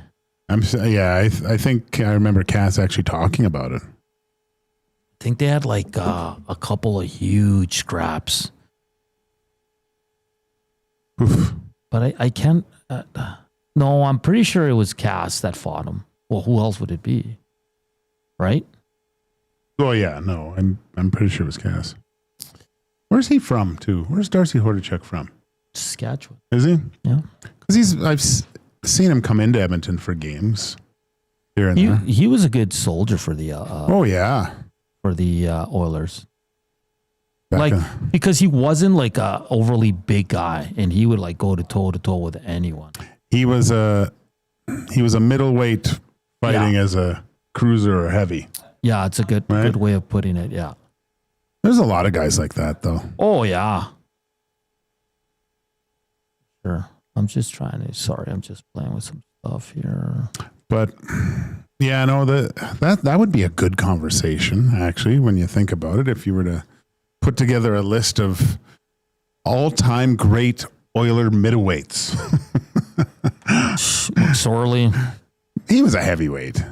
I think I remember Cass actually talking about it. I think they had like a couple of huge scraps. Oof. But I can't. No, I'm pretty sure it was Cass that fought him. Well, who else would it be? Right? Oh yeah, no, I'm pretty sure it was Cass. Where's he from too? Where's Darcy Hordichuk from? Saskatchewan. Is he? Yeah. Because I've seen him come into Edmonton for games here and there. He was a good soldier for the. Oh yeah. For the Oilers. Because he wasn't like a overly big guy, and he would like go toe to toe with anyone. He was a middleweight fighting as a cruiser or heavy. Yeah, it's a good way of putting it. Yeah, there's a lot of guys like that though. Oh yeah, sure. I'm just playing with some stuff here. But yeah, no, that would be a good conversation actually when you think about it. If you were to put together a list of all-time great Oiler middleweights. McSorley. He was a heavyweight.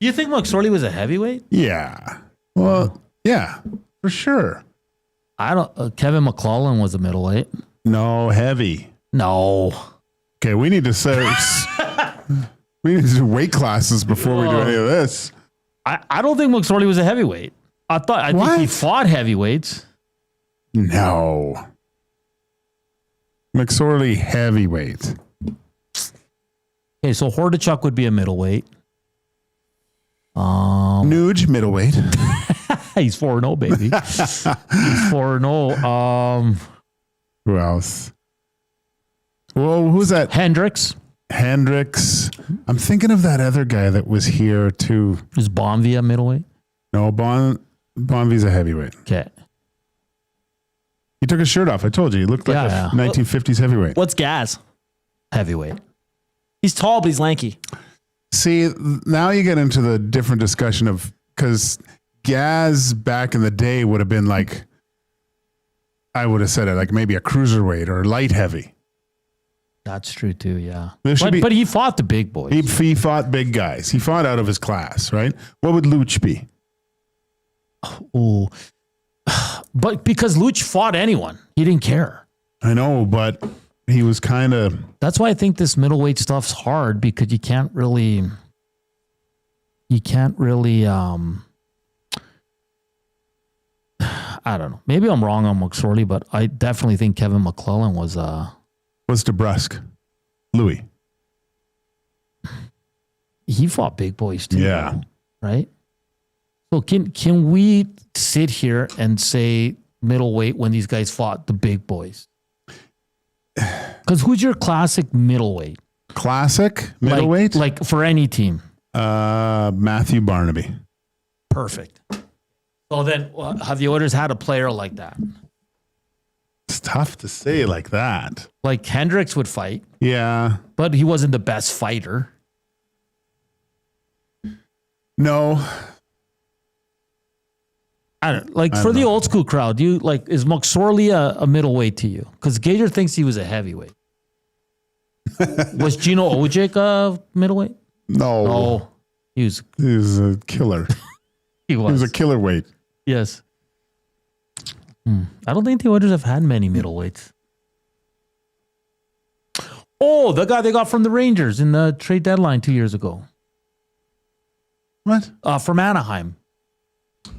You think McSorley was a heavyweight? Yeah. Well, yeah, for sure. I don't. Kevin McClellan was a middleweight. No, heavy. No. Okay, we need to do weight classes before we do any of this. I don't think McSorley was a heavyweight. I think he fought heavyweights. No. McSorley heavyweight. Okay, so Hordichuk would be a middleweight. Nuge middleweight. He's 4-0, baby. He's 4-0. Who else? Well, who's that? Hendricks. I'm thinking of that other guy that was here too. Is Bonvie a middleweight? No, Bonvie's a heavyweight. Okay. He took his shirt off. I told you. He looked like a 1950s heavyweight. What's Gaz? Heavyweight. He's tall, but he's lanky. See, now you get into the different discussion of, because Gaz back in the day would have been like, I would have said it like maybe a cruiserweight or light heavy. That's true too, yeah. But he fought the big boys. He fought big guys. He fought out of his class, right? What would Luch be? Oh, but because Luch fought anyone, he didn't care. I know, but he was kind of. That's why I think this middleweight stuff's hard, because you can't really. I don't know. Maybe I'm wrong on McSorley, but I definitely think Kevin McClellan was. What's DeBrusque? Louis. He fought big boys too. Yeah. Though, right. So can we sit here and say middleweight when these guys fought the big boys? Because who's your classic middleweight? Classic middleweight? Like for any team? Matthew Barnaby. Perfect. So then have the Oilers had a player like that? It's tough to say like that. Like Hendricks would fight. Yeah. But he wasn't the best fighter. No. I don't for the old school crowd. Is McSorley a middleweight to you? Because Gator thinks he was a heavyweight. Was Gino Ojic a middleweight? No. Oh, he was a killer. He was a killer weight. Yes. I don't think the Oilers have had many middleweights. Oh, the guy they got from the Rangers in the trade deadline 2 years ago. What? From Anaheim.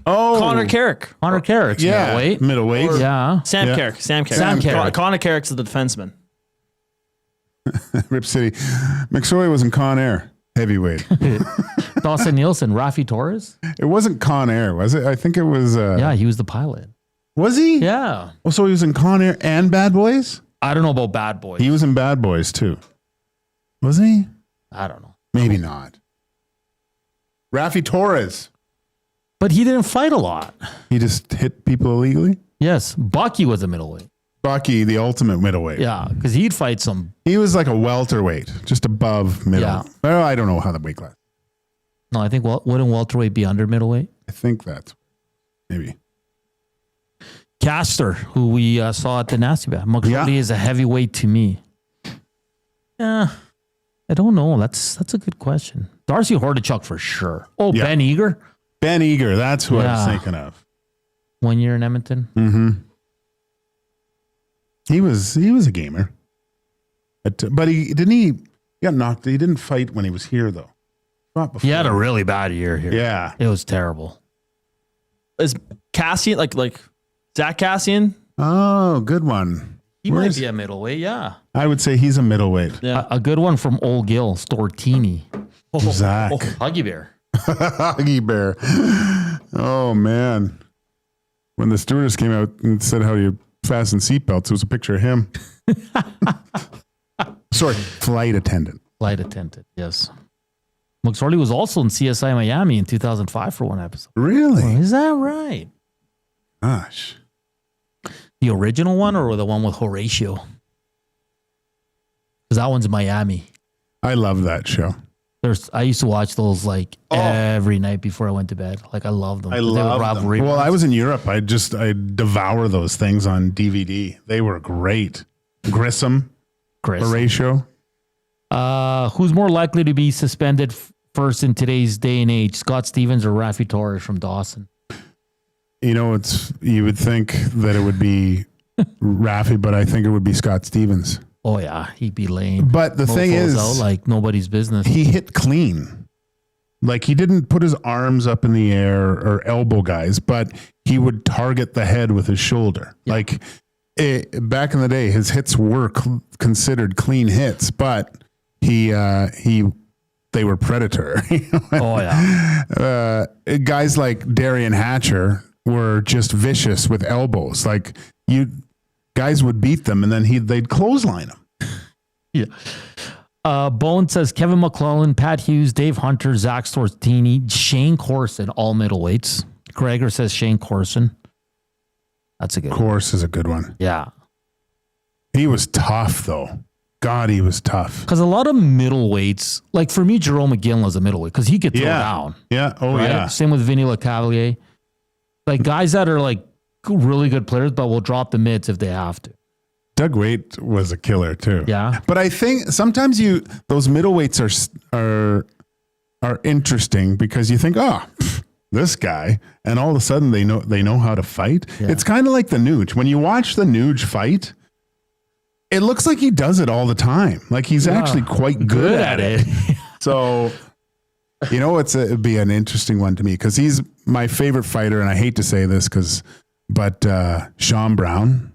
Oh, Connor Carrick. Connor Carrick's middleweight. Middleweight. Yeah. Sam Carrick. Sam Carrick. Connor Carrick's the defenseman. Rip City. McSorley was in Con Air. Heavyweight. Dawson Nielsen. Rafi Torres. It wasn't Con Air, was it? I think it was. Yeah, he was the pilot. Was he? Yeah. Oh, so he was in Con Air and Bad Boys? I don't know about Bad Boys. He was in Bad Boys too. Was he? I don't know. Maybe not. Rafi Torres. But he didn't fight a lot. He just hit people illegally? Yes. Bucky was a middleweight. Bucky, the ultimate middleweight. Yeah, because he'd fight some. He was like a welterweight, just above middle. Yeah. Well, I don't know how the weight class. No, I think wouldn't welterweight be under middleweight? I think that's maybe. Castor, who we saw at the Nasty Bat. McCurdy is a heavyweight to me. Yeah, I don't know. That's a good question. Darcy Hordichuk for sure. Oh, Yeah. Ben Eager? Ben Eager, that's who I was thinking of. 1 year in Edmonton. Mm-hmm. He was a gamer. But he got knocked. He didn't fight when he was here though. Not before. He had a really bad year here. Yeah. It was terrible. Is Cassian like Zach Cassian? Oh, good one. He might be a middleweight, yeah. I would say he's a middleweight. Yeah. A good one from Old Gill, Stortini. Zach. Huggy Bear. Huggy Bear. Oh, man. When the stewardess came out and said how you fasten seatbelts, it was a picture of him. Sorry, flight attendant. Flight attendant, yes. McSorley was also in CSI Miami in 2005 for one episode. Really? Oh, is that right? Gosh. The original one or the one with Horatio? Because that one's Miami. I love that show. I used to watch those every night before I went to bed. Like I love them. I love them. Well, I was in Europe. I devour those things on DVD. They were great. Grissom. Horatio. Who's more likely to be suspended first in today's day and age? Scott Stevens or Rafi Torres from Dawson? You know, you would think that it would be Rafi, but I think it would be Scott Stevens. Oh yeah, he'd be lame. But the thing is, out like nobody's business. He hit clean. Like he didn't put his arms up in the air or elbow guys, but he would target the head with his shoulder. Yeah. Like back in the day, his hits were considered clean hits, but they were predator. Oh yeah. Guys like Darian Hatcher were just vicious with elbows. Like guys would beat them and then they'd clothesline them. Yeah. Bone says Kevin McClellan, Pat Hughes, Dave Hunter, Zach Stortini, Shane Corson, all middleweights. Gregor says Shane Corson. That's a good one. Is a good one. Yeah. He was tough though. God, he was tough. Because a lot of middleweights, like for me, Jerome McGinley is a middleweight because he could throw down. Yeah. Oh, right? yeah. Same with Vinny LeCavalier. Like guys that are like really good players, but will drop the mids if they have to. Doug Waite was a killer too. Yeah. But I think sometimes those middleweights are interesting because you think, oh, this guy, and all of a sudden they know how to fight. Yeah. It's kind of like the Nuge. When you watch the Nuge fight, it looks like he does it all the time. Like he's actually quite good at it. So, it'd be an interesting one to me because he's my favorite fighter, and I hate to say this but Sean Brown.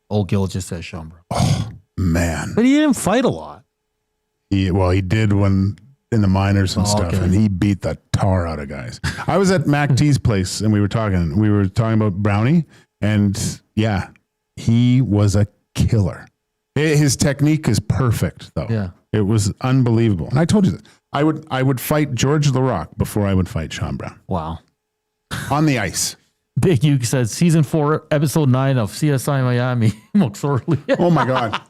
Old Gill just says Sean Brown. Oh man! But he didn't fight a lot. He did when in the minors and stuff, and he beat the tar out of guys. I was at Mac T's place, and we were talking about Brownie, and yeah, he was a killer. His technique is perfect, though. Yeah, it was unbelievable. And I told you that I would fight George LaRock before I would fight Sean Brown. Wow, on the ice. Big Uke says season 4, episode 9 of CSI Miami. McSorley. Oh my God.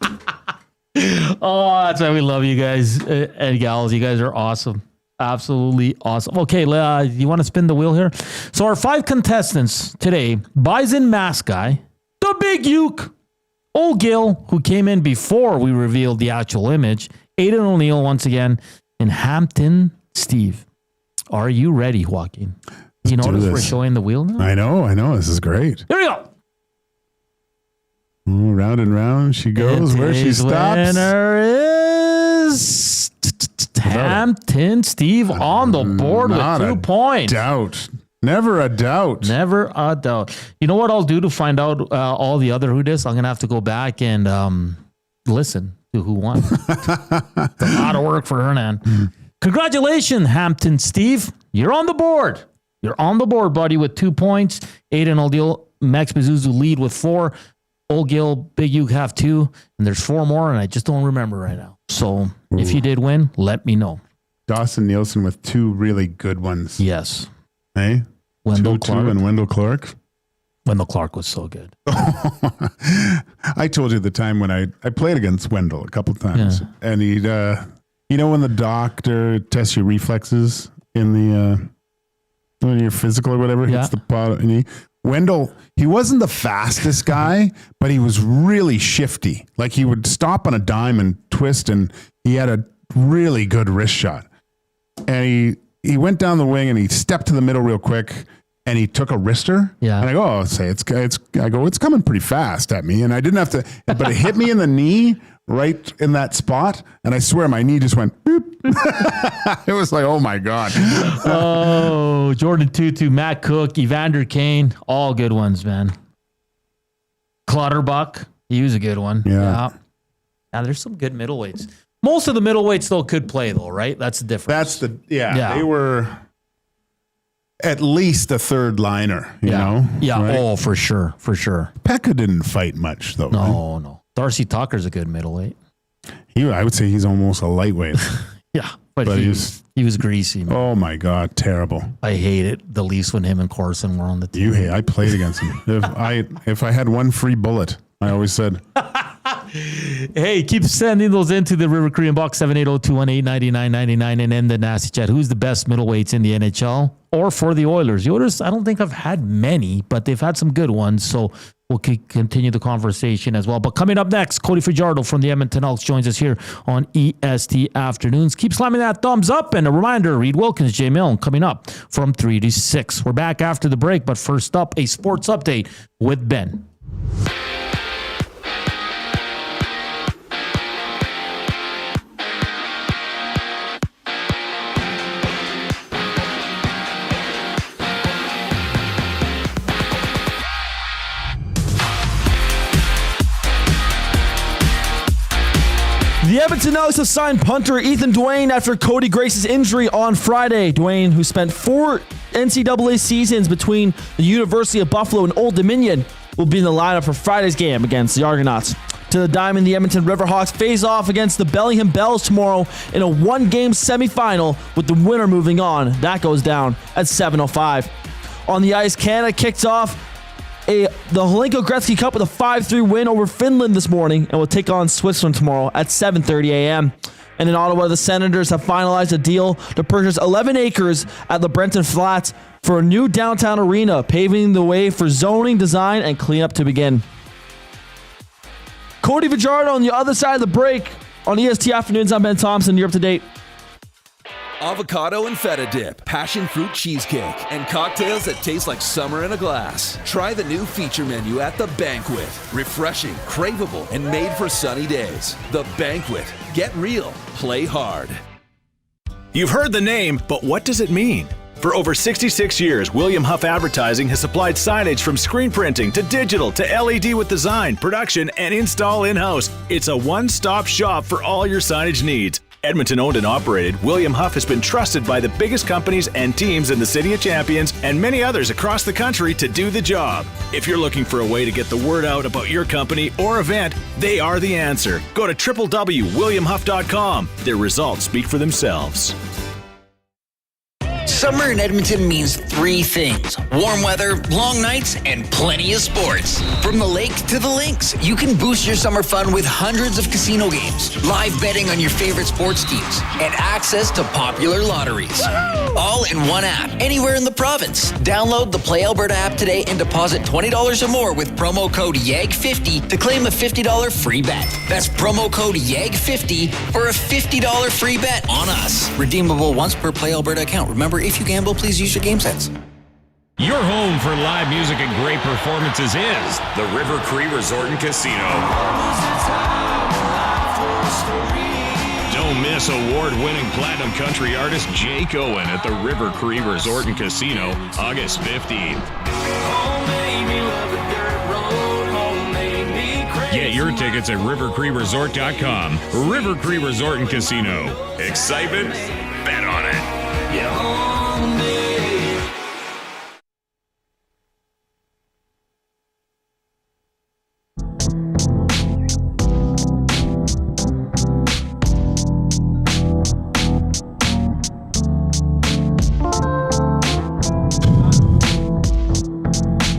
Oh, that's why we love you guys and gals. You guys are awesome. Absolutely awesome. Okay, you want to spin the wheel here? So our 5 contestants today, Bison Mask Guy, the Big Uke, Old Gill, who came in before we revealed the actual image, Aiden O'Neill once again, and Hampton Steve. Are you ready, Joaquin? You notice we're showing the wheel now? I know. This is great. Here we go. Ooh, round and round she goes. Where she stops. Winner is Hampton Steve on the board with 2 points. Never a doubt. Never a doubt. You know what I'll do to find out all the other who dis? I'm going to have to go back and listen to who won. It's a lot of work for Hernan. Congratulations, Hampton Steve. You're on the board. You're on the board, buddy, with 2 points. Aiden O'Deal, Max Bezuzu lead with 4. Old Gil, Big Uke have 2. And there's 4 more, and I just don't remember right now. So if you did win, let me know. Dawson Nielsen with 2 really good ones. Yes. Hey? Wendell 2 Clark. and Wendell Clark. Wendell Clark was so good. I told you the time when I played against Wendell a couple times. Yeah. And he'd, when the doctor tests your reflexes in the, when your physical or whatever hits the pot. And Wendell, he wasn't the fastest guy, but he was really shifty. Like he would stop on a dime and twist, and he had a really good wrist shot. And he went down the wing and he stepped to the middle real quick and he took a wrister. Yeah. And I go, it's coming pretty fast at me. And I didn't have to, but it hit me in the knee right in that spot. And I swear my knee just went boop. It was like, oh my God. Oh, Jordan Tutu, Matt Cook, Evander Kane, all good ones, man. Clutterbuck, he was a good one. Yeah. Now there's some good middleweights. Most of the middleweights though could play though, right? That's the difference. They were at least a third liner, you know? Yeah. Right? Oh, for sure. Pekka didn't fight much though. No. Darcy Tucker's a good middleweight. I would say he's almost a lightweight. Yeah, but he was greasy, man. Oh my God, terrible. I hate it the least when him and Corson were on the team. I played against him. If I had one free bullet, I always said. Hey, keep sending those into the River Cree box 780-218-9999 and end the nasty chat. Who's the best middleweights in the NHL or for the Oilers? The Oilers, I don't think I've had many, but they've had some good ones. So we'll continue the conversation as well. But coming up next, Cody Fajardo from the Edmonton Elks joins us here on EST Afternoons. Keep slamming that thumbs up. And a reminder, Reed Wilkins, Jay Milne coming up from 3 to 6. We're back after the break, but first up, a sports update with Ben. The Edmonton Elks have signed punter Ethan Dwayne after Cody Grace's injury on Friday. Dwayne, who spent 4 NCAA seasons between the University of Buffalo and Old Dominion, will be in the lineup for Friday's game against the Argonauts. To the diamond, the Edmonton Riverhawks face off against the Bellingham Bells tomorrow in a one-game semifinal, with the winner moving on. That goes down at 7:05. On the ice, Canada kicked off the Helenko Gretzky Cup with a 5-3 win over Finland this morning and will take on Switzerland tomorrow at 7:30 a.m. And in Ottawa, the Senators have finalized a deal to purchase 11 acres at the Brenton Flats for a new downtown arena, paving the way for zoning, design, and cleanup to begin. Cody Fajardo on the other side of the break on EST Afternoons. I'm Ben Thompson. You're up to date. Avocado and feta dip, passion fruit cheesecake, and cocktails that taste like summer in a glass. Try the new feature menu at The Banquet. Refreshing, craveable, and made for sunny days. The Banquet. Get real. Play hard. You've heard the name, but what does it mean? For over 66 years, William Huff Advertising has supplied signage from screen printing to digital to LED with design, production, and install in-house. It's a one-stop shop for all your signage needs. Edmonton owned and operated, William Huff has been trusted by the biggest companies and teams in the City of Champions and many others across the country to do the job. If you're looking for a way to get the word out about your company or event, they are the answer. Go to www.williamhuff.com. Their results speak for themselves. Summer in Edmonton means 3 things: warm weather, long nights, and plenty of sports. From the lake to the links, you can boost your summer fun with hundreds of casino games, live betting on your favorite sports teams, and access to popular lotteries. All in one app, anywhere in the province. Download the Play Alberta app today and deposit $20 or more with promo code YEG50 to claim a $50 free bet. That's promo code YEG50 for a $50 free bet on us. Redeemable once per Play Alberta account. Remember, if you gamble, please use your game sense. Your home for live music and great performances is the River Cree Resort and Casino. Don't miss award-winning platinum country artist Jake Owen at the River Cree Resort and Casino, August 15th. Get your tickets at rivercreeresort.com. River Cree Resort and Casino. Excitement? Bet on it.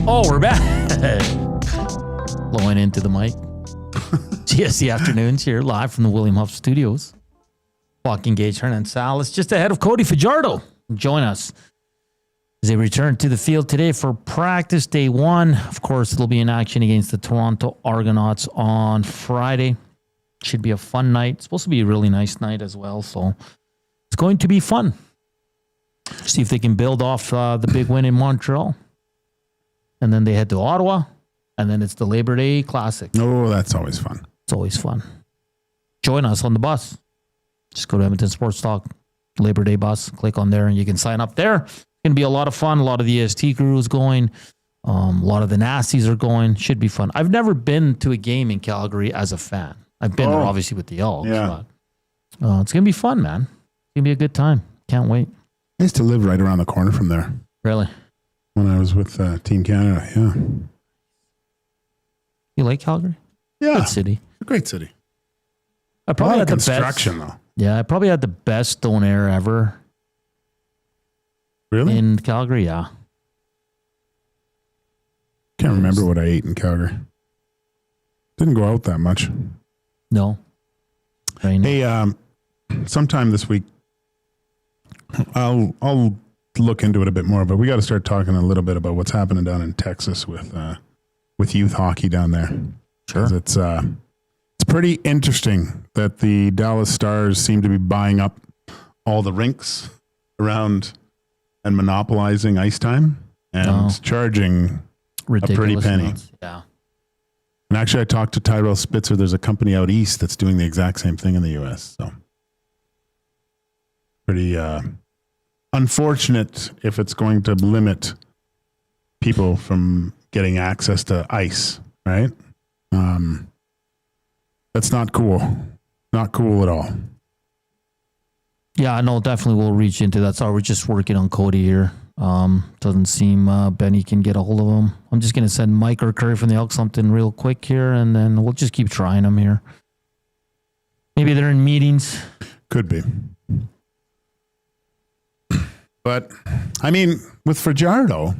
Oh, we're back. Blowing into the mic. EST Afternoons here, live from the William Huff Studios. Joaquin, Hernan, Salas, just ahead of Cody Fajardo. Join us as they return to the field today for practice day 1. Of course, they'll be in action against the Toronto Argonauts on Friday. Should be a fun night. It's supposed to be a really nice night as well, so it's going to be fun. See if they can build off the big win in Montreal. And then they head to Ottawa, and then it's the Labor Day Classic. Oh, that's always fun. It's always fun. Join us on the bus. Just go to Edmonton Sports Talk, Labor Day bus. Click on there, and you can sign up there. It's going to be a lot of fun. A lot of the EST crew is going. A lot of the Nasties are going. Should be fun. I've never been to a game in Calgary as a fan. I've been there, obviously, with the Elks. Yeah. But, it's going to be fun, man. It's going to be a good time. Can't wait. I used to live right around the corner from there. Really? When I was with Team Canada, yeah. You like Calgary? Yeah. Good city. A great city. I probably had the construction, best, though. Yeah, I probably had the best stone air ever. Really? In Calgary, yeah. Can't remember what I ate in Calgary. Didn't go out that much. No. Hey, sometime this week, I'll look into it a bit more, but we got to start talking a little bit about what's happening down in Texas with youth hockey down there. Sure. It's pretty interesting that the Dallas Stars seem to be buying up all the rinks around and monopolizing ice time and charging ridiculous a pretty penny. amounts. Yeah. And actually, I talked to Tyrell Spitzer. There's a company out east that's doing the exact same thing in the U.S. So pretty unfortunate if it's going to limit people from getting access to ice, right? That's not cool. Not cool at all. Yeah, no, definitely we'll reach into that. So we're just working on Cody here. Doesn't seem Benny can get a hold of him. I'm just going to send Mike or Curry from the Elks something real quick here, and then we'll just keep trying them here. Maybe they're in meetings. Could be. But, I mean, with Fajardo,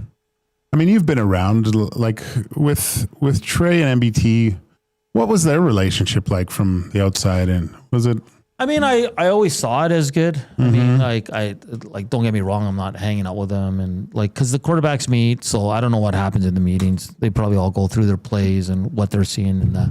I mean, you've been around, like, with Trey and MBT. What was their relationship like from the outside in? Was it... I mean, I always saw it as good. I mean, like, don't get me wrong, I'm not hanging out with them, and like, because the quarterbacks meet, so I don't know what happens in the meetings. They probably all go through their plays and what they're seeing and that.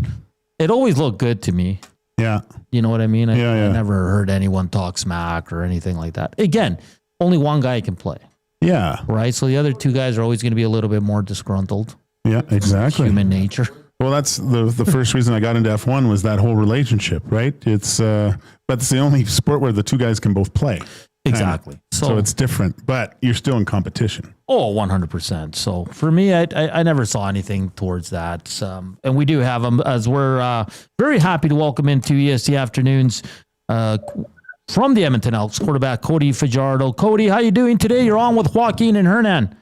It always looked good to me. Yeah. You know what I mean? I Yeah. never heard anyone talk smack or anything like that. Again, only one guy can play. Yeah. Right? So the other two guys are always going to be a little bit more disgruntled. Yeah, exactly. Human nature. Well, that's the first reason I got into F1 was that whole relationship, right? It's but it's the only sport where the two guys can both play. Exactly. So it's different, but you're still in competition. Oh, 100%. So for me, I never saw anything towards that. And we do have them, as we're very happy to welcome into EST Afternoons from the Edmonton Elks, quarterback Cody Fajardo. Cody, how you doing today? You're on with Joaquin and Hernan.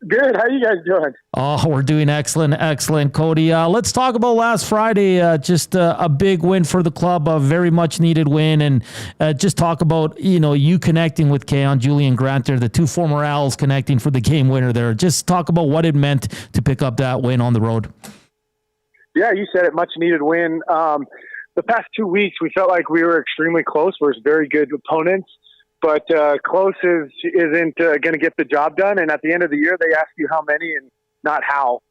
Good. How you guys doing? Oh, we're doing excellent, Cody. Let's talk about last Friday. Just a big win for the club, a very much needed win, and just talk about you connecting with Keon, Julian Granter, the two former Owls connecting for the game winner there. Just talk about what it meant to pick up that win on the road. Yeah, you said it. Much needed win. The past 2 weeks, we felt like we were extremely close versus very good opponents. But close isn't going to get the job done. And at the end of the year, they ask you how many and not how.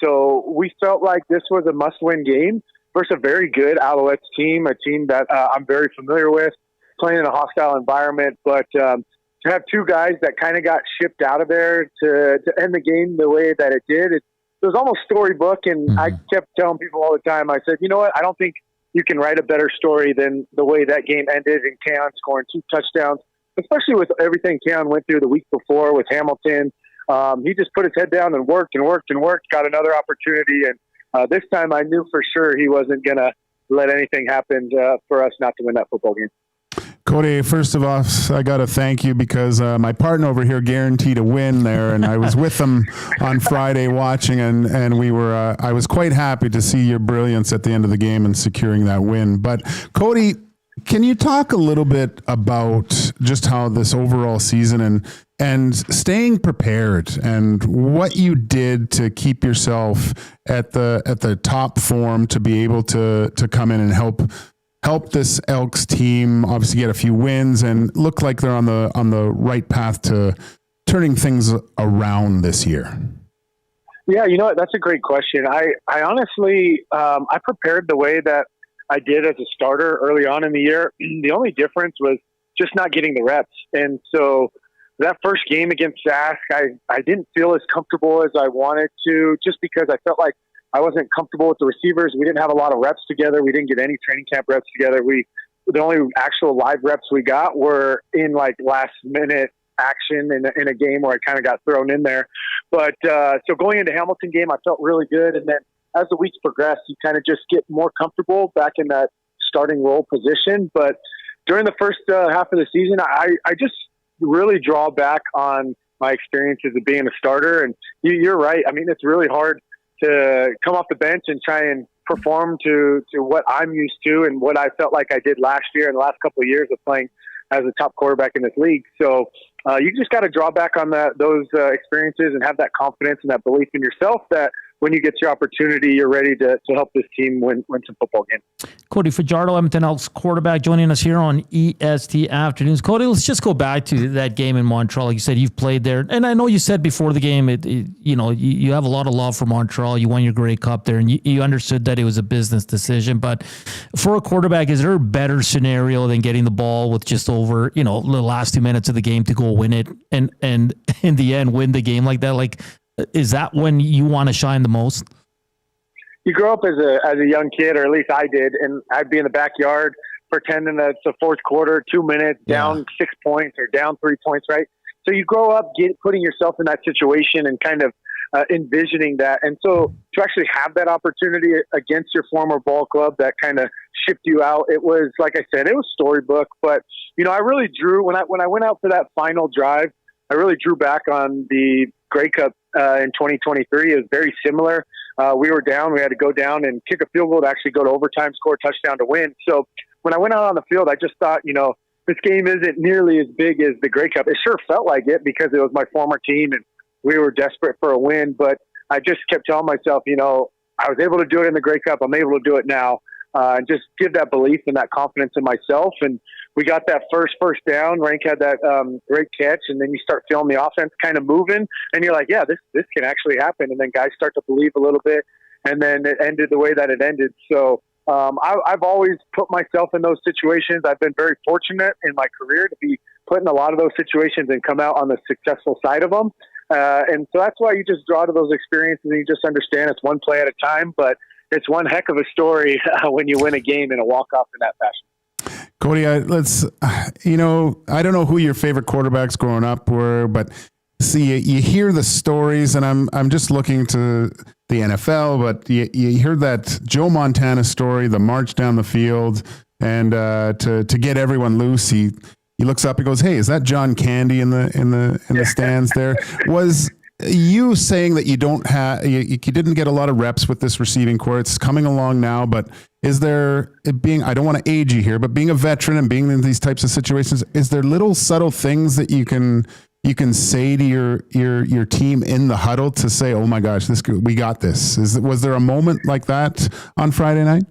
So we felt like this was a must-win game versus a very good Alouettes team, a team that I'm very familiar with, playing in a hostile environment. But to to have two guys that kind of got shipped out of there to end the game the way that it did, it was almost storybook. And I kept telling people all the time, I said, you know what? I don't think you can write a better story than the way that game ended and Keon scoring 2 touchdowns, especially with everything Keon went through the week before with Hamilton. He just put his head down and worked, got another opportunity. And this time I knew for sure he wasn't going to let anything happen for us not to win that football game. Cody, first of all, I got to thank you because my partner over here guaranteed a win there, and I was with them on Friday watching, and we were. I was quite happy to see your brilliance at the end of the game and securing that win. But Cody, can you talk a little bit about just how this overall season and staying prepared and what you did to keep yourself at the top form to be able to come in and help this Elks team obviously get a few wins and look like they're on the right path to turning things around this year? Yeah, you know what? That's a great question. I honestly, I prepared the way that I did as a starter early on in the year. The only difference was just not getting the reps. And so that first game against Sask, I didn't feel as comfortable as I wanted to, just because I felt like I wasn't comfortable with the receivers. We didn't have a lot of reps together. We didn't get any training camp reps together. The only actual live reps we got were in like last minute action in a game where I kind of got thrown in there. But so going into Hamilton game, I felt really good. And then as the weeks progress, you kind of just get more comfortable back in that starting role position. But during the first half of the season, I just really draw back on my experiences of being a starter. And you're right. I mean, it's really hard to come off the bench and try and perform to what I'm used to and what I felt like I did last year and the last couple of years of playing as a top quarterback in this league. So you just got to draw back on those experiences and have that confidence and that belief in yourself that when you get your opportunity, you're ready to help this team win some football games. Cody Fajardo, Edmonton Elks quarterback, joining us here on EST Afternoons. Cody, let's just go back to that game in Montreal. Like you said, you've played there. And I know you said before the game, you have a lot of love for Montreal. You won your Grey Cup there, and you understood that it was a business decision. But for a quarterback, is there a better scenario than getting the ball with just over, the last 2 minutes of the game to go win it and in the end win the game like that? Like, is that when you want to shine the most? You grow up as a young kid, or at least I did, and I'd be in the backyard pretending that it's the fourth quarter, 2 minutes, down 6 points or down 3 points, right? So you grow up putting yourself in that situation and kind of envisioning that. And so to actually have that opportunity against your former ball club that kind of shipped you out, it was, like I said, it was storybook. But, I really drew, when I went out for that final drive, I really drew back on the Grey Cup in 2023. It was very similar. We were down. We had to go down and kick a field goal to actually go to overtime, score a touchdown to win. So when I went out on the field, I just thought, this game isn't nearly as big as the Grey Cup. It sure felt like it because it was my former team and we were desperate for a win. But I just kept telling myself, I was able to do it in the Grey Cup. I'm able to do it now. And just give that belief and that confidence in myself. And we got that first down. Rank had that great catch, and then you start feeling the offense kind of moving, and you're like, yeah, this can actually happen. And then guys start to believe a little bit, and then it ended the way that it ended. So I've always put myself in those situations. I've been very fortunate in my career to be put in a lot of those situations and come out on the successful side of them. And so that's why you just draw to those experiences and you just understand it's one play at a time, but it's one heck of a story when you win a game in a walk-off in that fashion. Cody, I don't know who your favorite quarterbacks growing up were, but see, you hear the stories, and I'm just looking to the NFL, but you hear that Joe Montana story, the march down the field, and to get everyone loose, he looks up and goes, "Hey, is that John Candy in the stands there?" Was you saying that you didn't get a lot of reps with this receiving core? It's coming along now, but is there, I don't want to age you here, but being a veteran and being in these types of situations, is there little subtle things that you can say to your team in the huddle to say, "Oh my gosh, we got this"? Was there a moment like that on Friday night?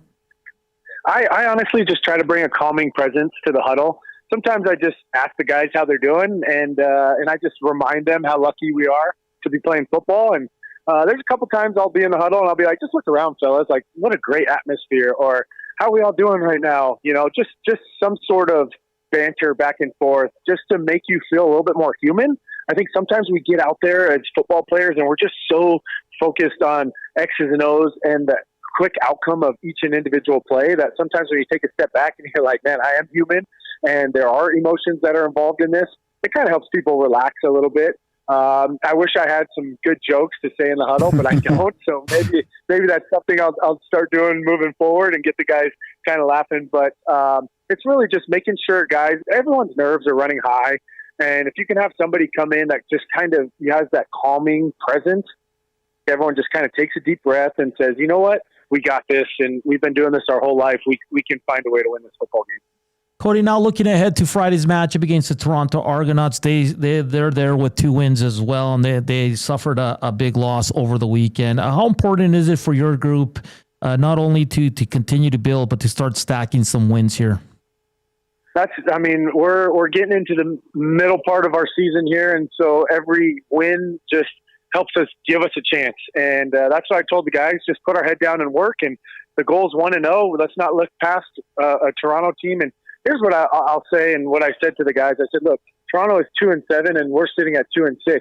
I honestly just try to bring a calming presence to the huddle. Sometimes I just ask the guys how they're doing, and I just remind them how lucky we are to be playing football. And there's a couple times I'll be in the huddle and I'll be like, "Just look around, fellas. Like, what a great atmosphere," or "How are we all doing right now?" Just some sort of banter back and forth just to make you feel a little bit more human. I think sometimes we get out there as football players and we're just so focused on X's and O's and the quick outcome of each and individual play that sometimes when you take a step back and you're like, man, I am human and there are emotions that are involved in this, it kind of helps people relax a little bit. I wish I had some good jokes to say in the huddle, but I don't. So maybe that's something I'll start doing moving forward and get the guys kind of laughing. But it's really just making sure, guys, everyone's nerves are running high. And if you can have somebody come in that just kind of has that calming presence, everyone just kind of takes a deep breath and says, you know what, we got this. And we've been doing this our whole life. We can find a way to win this football game. Cody, now looking ahead to Friday's matchup against the Toronto Argonauts, they're there with 2 wins as well, and they suffered a big loss over the weekend. How important is it for your group not only to continue to build, but to start stacking some wins here? We're getting into the middle part of our season here, and so every win just helps us give us a chance. And that's why I told the guys, just put our head down and work. And the goal's 1-0. Let's not look past a Toronto team. And here's what I'll say, and what I said to the guys. I said, look, Toronto is 2-7, and we're sitting at 2-6.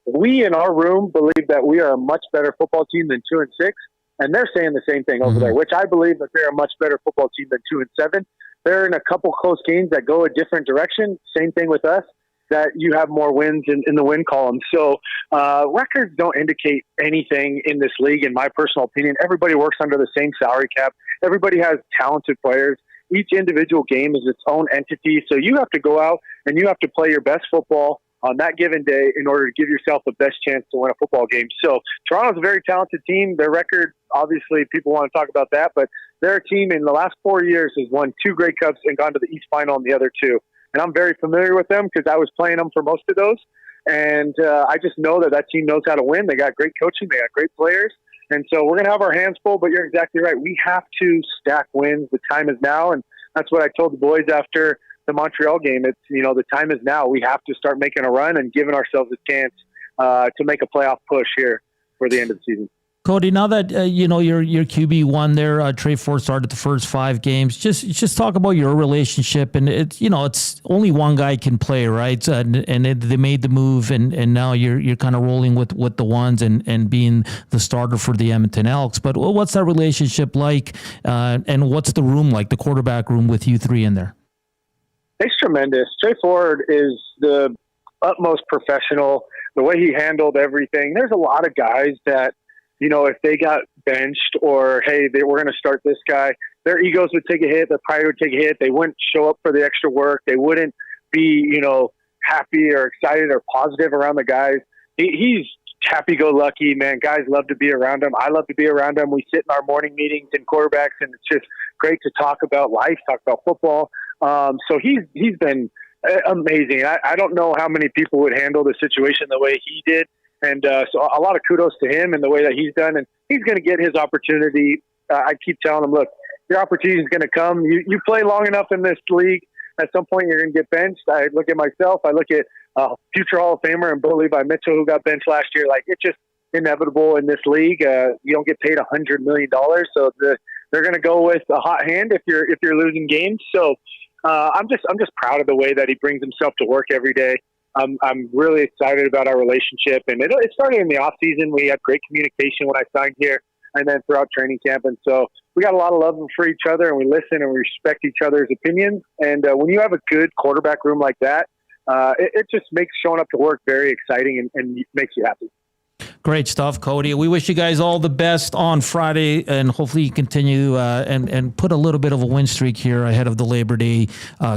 We in our room believe that we are a much better football team than 2-6, and they're saying the same thing over there, which I believe that they're a much better football team than 2-7. They're in a couple close games that go a different direction. Same thing with us, that you have more wins in the win column. So records don't indicate anything in this league, in my personal opinion. Everybody works under the same salary cap. Everybody has talented players. Each individual game is its own entity. So you have to go out and you have to play your best football on that given day in order to give yourself the best chance to win a football game. So Toronto's a very talented team. Their record, obviously, people want to talk about that, but their team in the last 4 years has won 2 Grey Cups and gone to the East Final in the other 2. And I'm very familiar with them because I was playing them for most of those. And I just know that team knows how to win. They got great coaching. They got great players. And so we're going to have our hands full, but you're exactly right. We have to stack wins. The time is now. And that's what I told the boys after the Montreal game. It's, the time is now. We have to start making a run and giving ourselves a chance to make a playoff push here for the end of the season. Cody, now that your QB won there, Trey Ford started the first 5 games. Just talk about your relationship, and it's only one guy can play, right? And they made the move, and now you're kind of rolling with the ones and being the starter for the Edmonton Elks. But what's that relationship like, and what's the room like, the quarterback room with you 3 in there? It's tremendous. Trey Ford is the utmost professional. The way he handled everything. There's a lot of guys that, if they got benched or, hey, we're going to start this guy, their egos would take a hit, their pride would take a hit. They wouldn't show up for the extra work. They wouldn't be, happy or excited or positive around the guys. He's happy-go-lucky, man. Guys love to be around him. I love to be around him. We sit in our morning meetings in quarterbacks, and it's just great to talk about life, talk about football. So he's been amazing. I don't know how many people would handle the situation the way he did. And so a lot of kudos to him and the way that he's done. And he's going to get his opportunity. I keep telling him, look, your opportunity is going to come. You play long enough in this league, at some point you're going to get benched. I look at myself. I look at future Hall of Famer and Bo Levi Mitchell, who got benched last year. Like, it's just inevitable in this league. You don't get paid $100 million. So they're going to go with a hot hand if you're losing games. So I'm just proud of the way that he brings himself to work every day. I'm really excited about our relationship, and it started in the off season. We had great communication when I signed here, and then throughout training camp. And so we got a lot of love for each other, and we listen and we respect each other's opinions. And when you have a good quarterback room like that, it just makes showing up to work very exciting and makes you happy. Great stuff, Cody. We wish you guys all the best on Friday, and hopefully you continue and put a little bit of a win streak here ahead of the Labor Day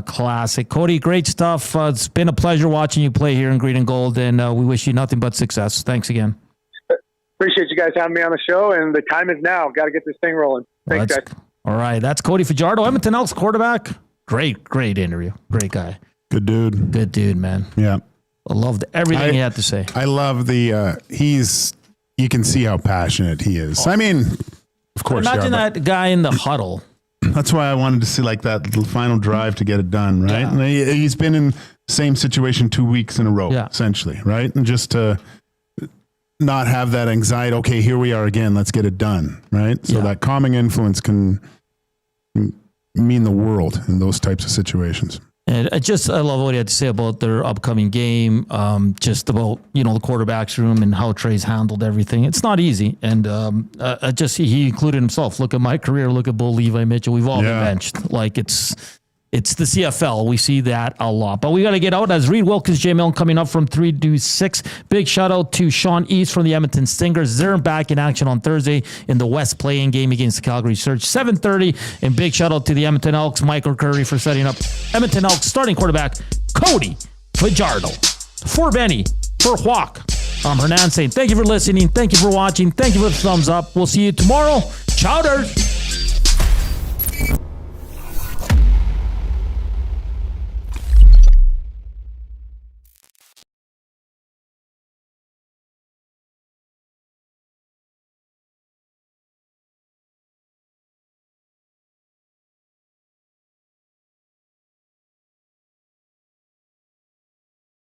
Classic. Cody, great stuff. It's been a pleasure watching you play here in green and gold, and we wish you nothing but success. Thanks again. Appreciate you guys having me on the show, and the time is now. Got to get this thing rolling. Thanks, guys. All right, that's Cody Fajardo, Edmonton Elks quarterback. Great interview. Great guy. Good dude. Good dude, man. Yeah. I loved everything he had to say. I love you can see how passionate he is. I mean, of course. Imagine that guy in the huddle. That's why I wanted to see like that little final drive to get it done, right? Yeah. And he's been in the same situation 2 weeks in a row, essentially, right? And just to not have that anxiety, okay, here we are again, let's get it done, right? So that calming influence can mean the world in those types of situations. And I love what he had to say about their upcoming game, just about, the quarterback's room and how Trey's handled everything. It's not easy. And he included himself. Look at my career. Look at Bo Levi Mitchell. We've all been benched. Like, it's the CFL. We see that a lot. But we got to get out as Reed Wilkins, J. Milne coming up from 3 to 6. Big shout out to Sean East from the Edmonton Stingers. They're back in action on Thursday in the West play-in game against the Calgary Surge, 7:30. And big shout out to the Edmonton Elks, Michael Curry, for setting up Edmonton Elks starting quarterback Cody Fajardo. For Benny, for Joaquin, I'm Hernan saying thank you for listening. Thank you for watching. Thank you for the thumbs up. We'll see you tomorrow. Chowders.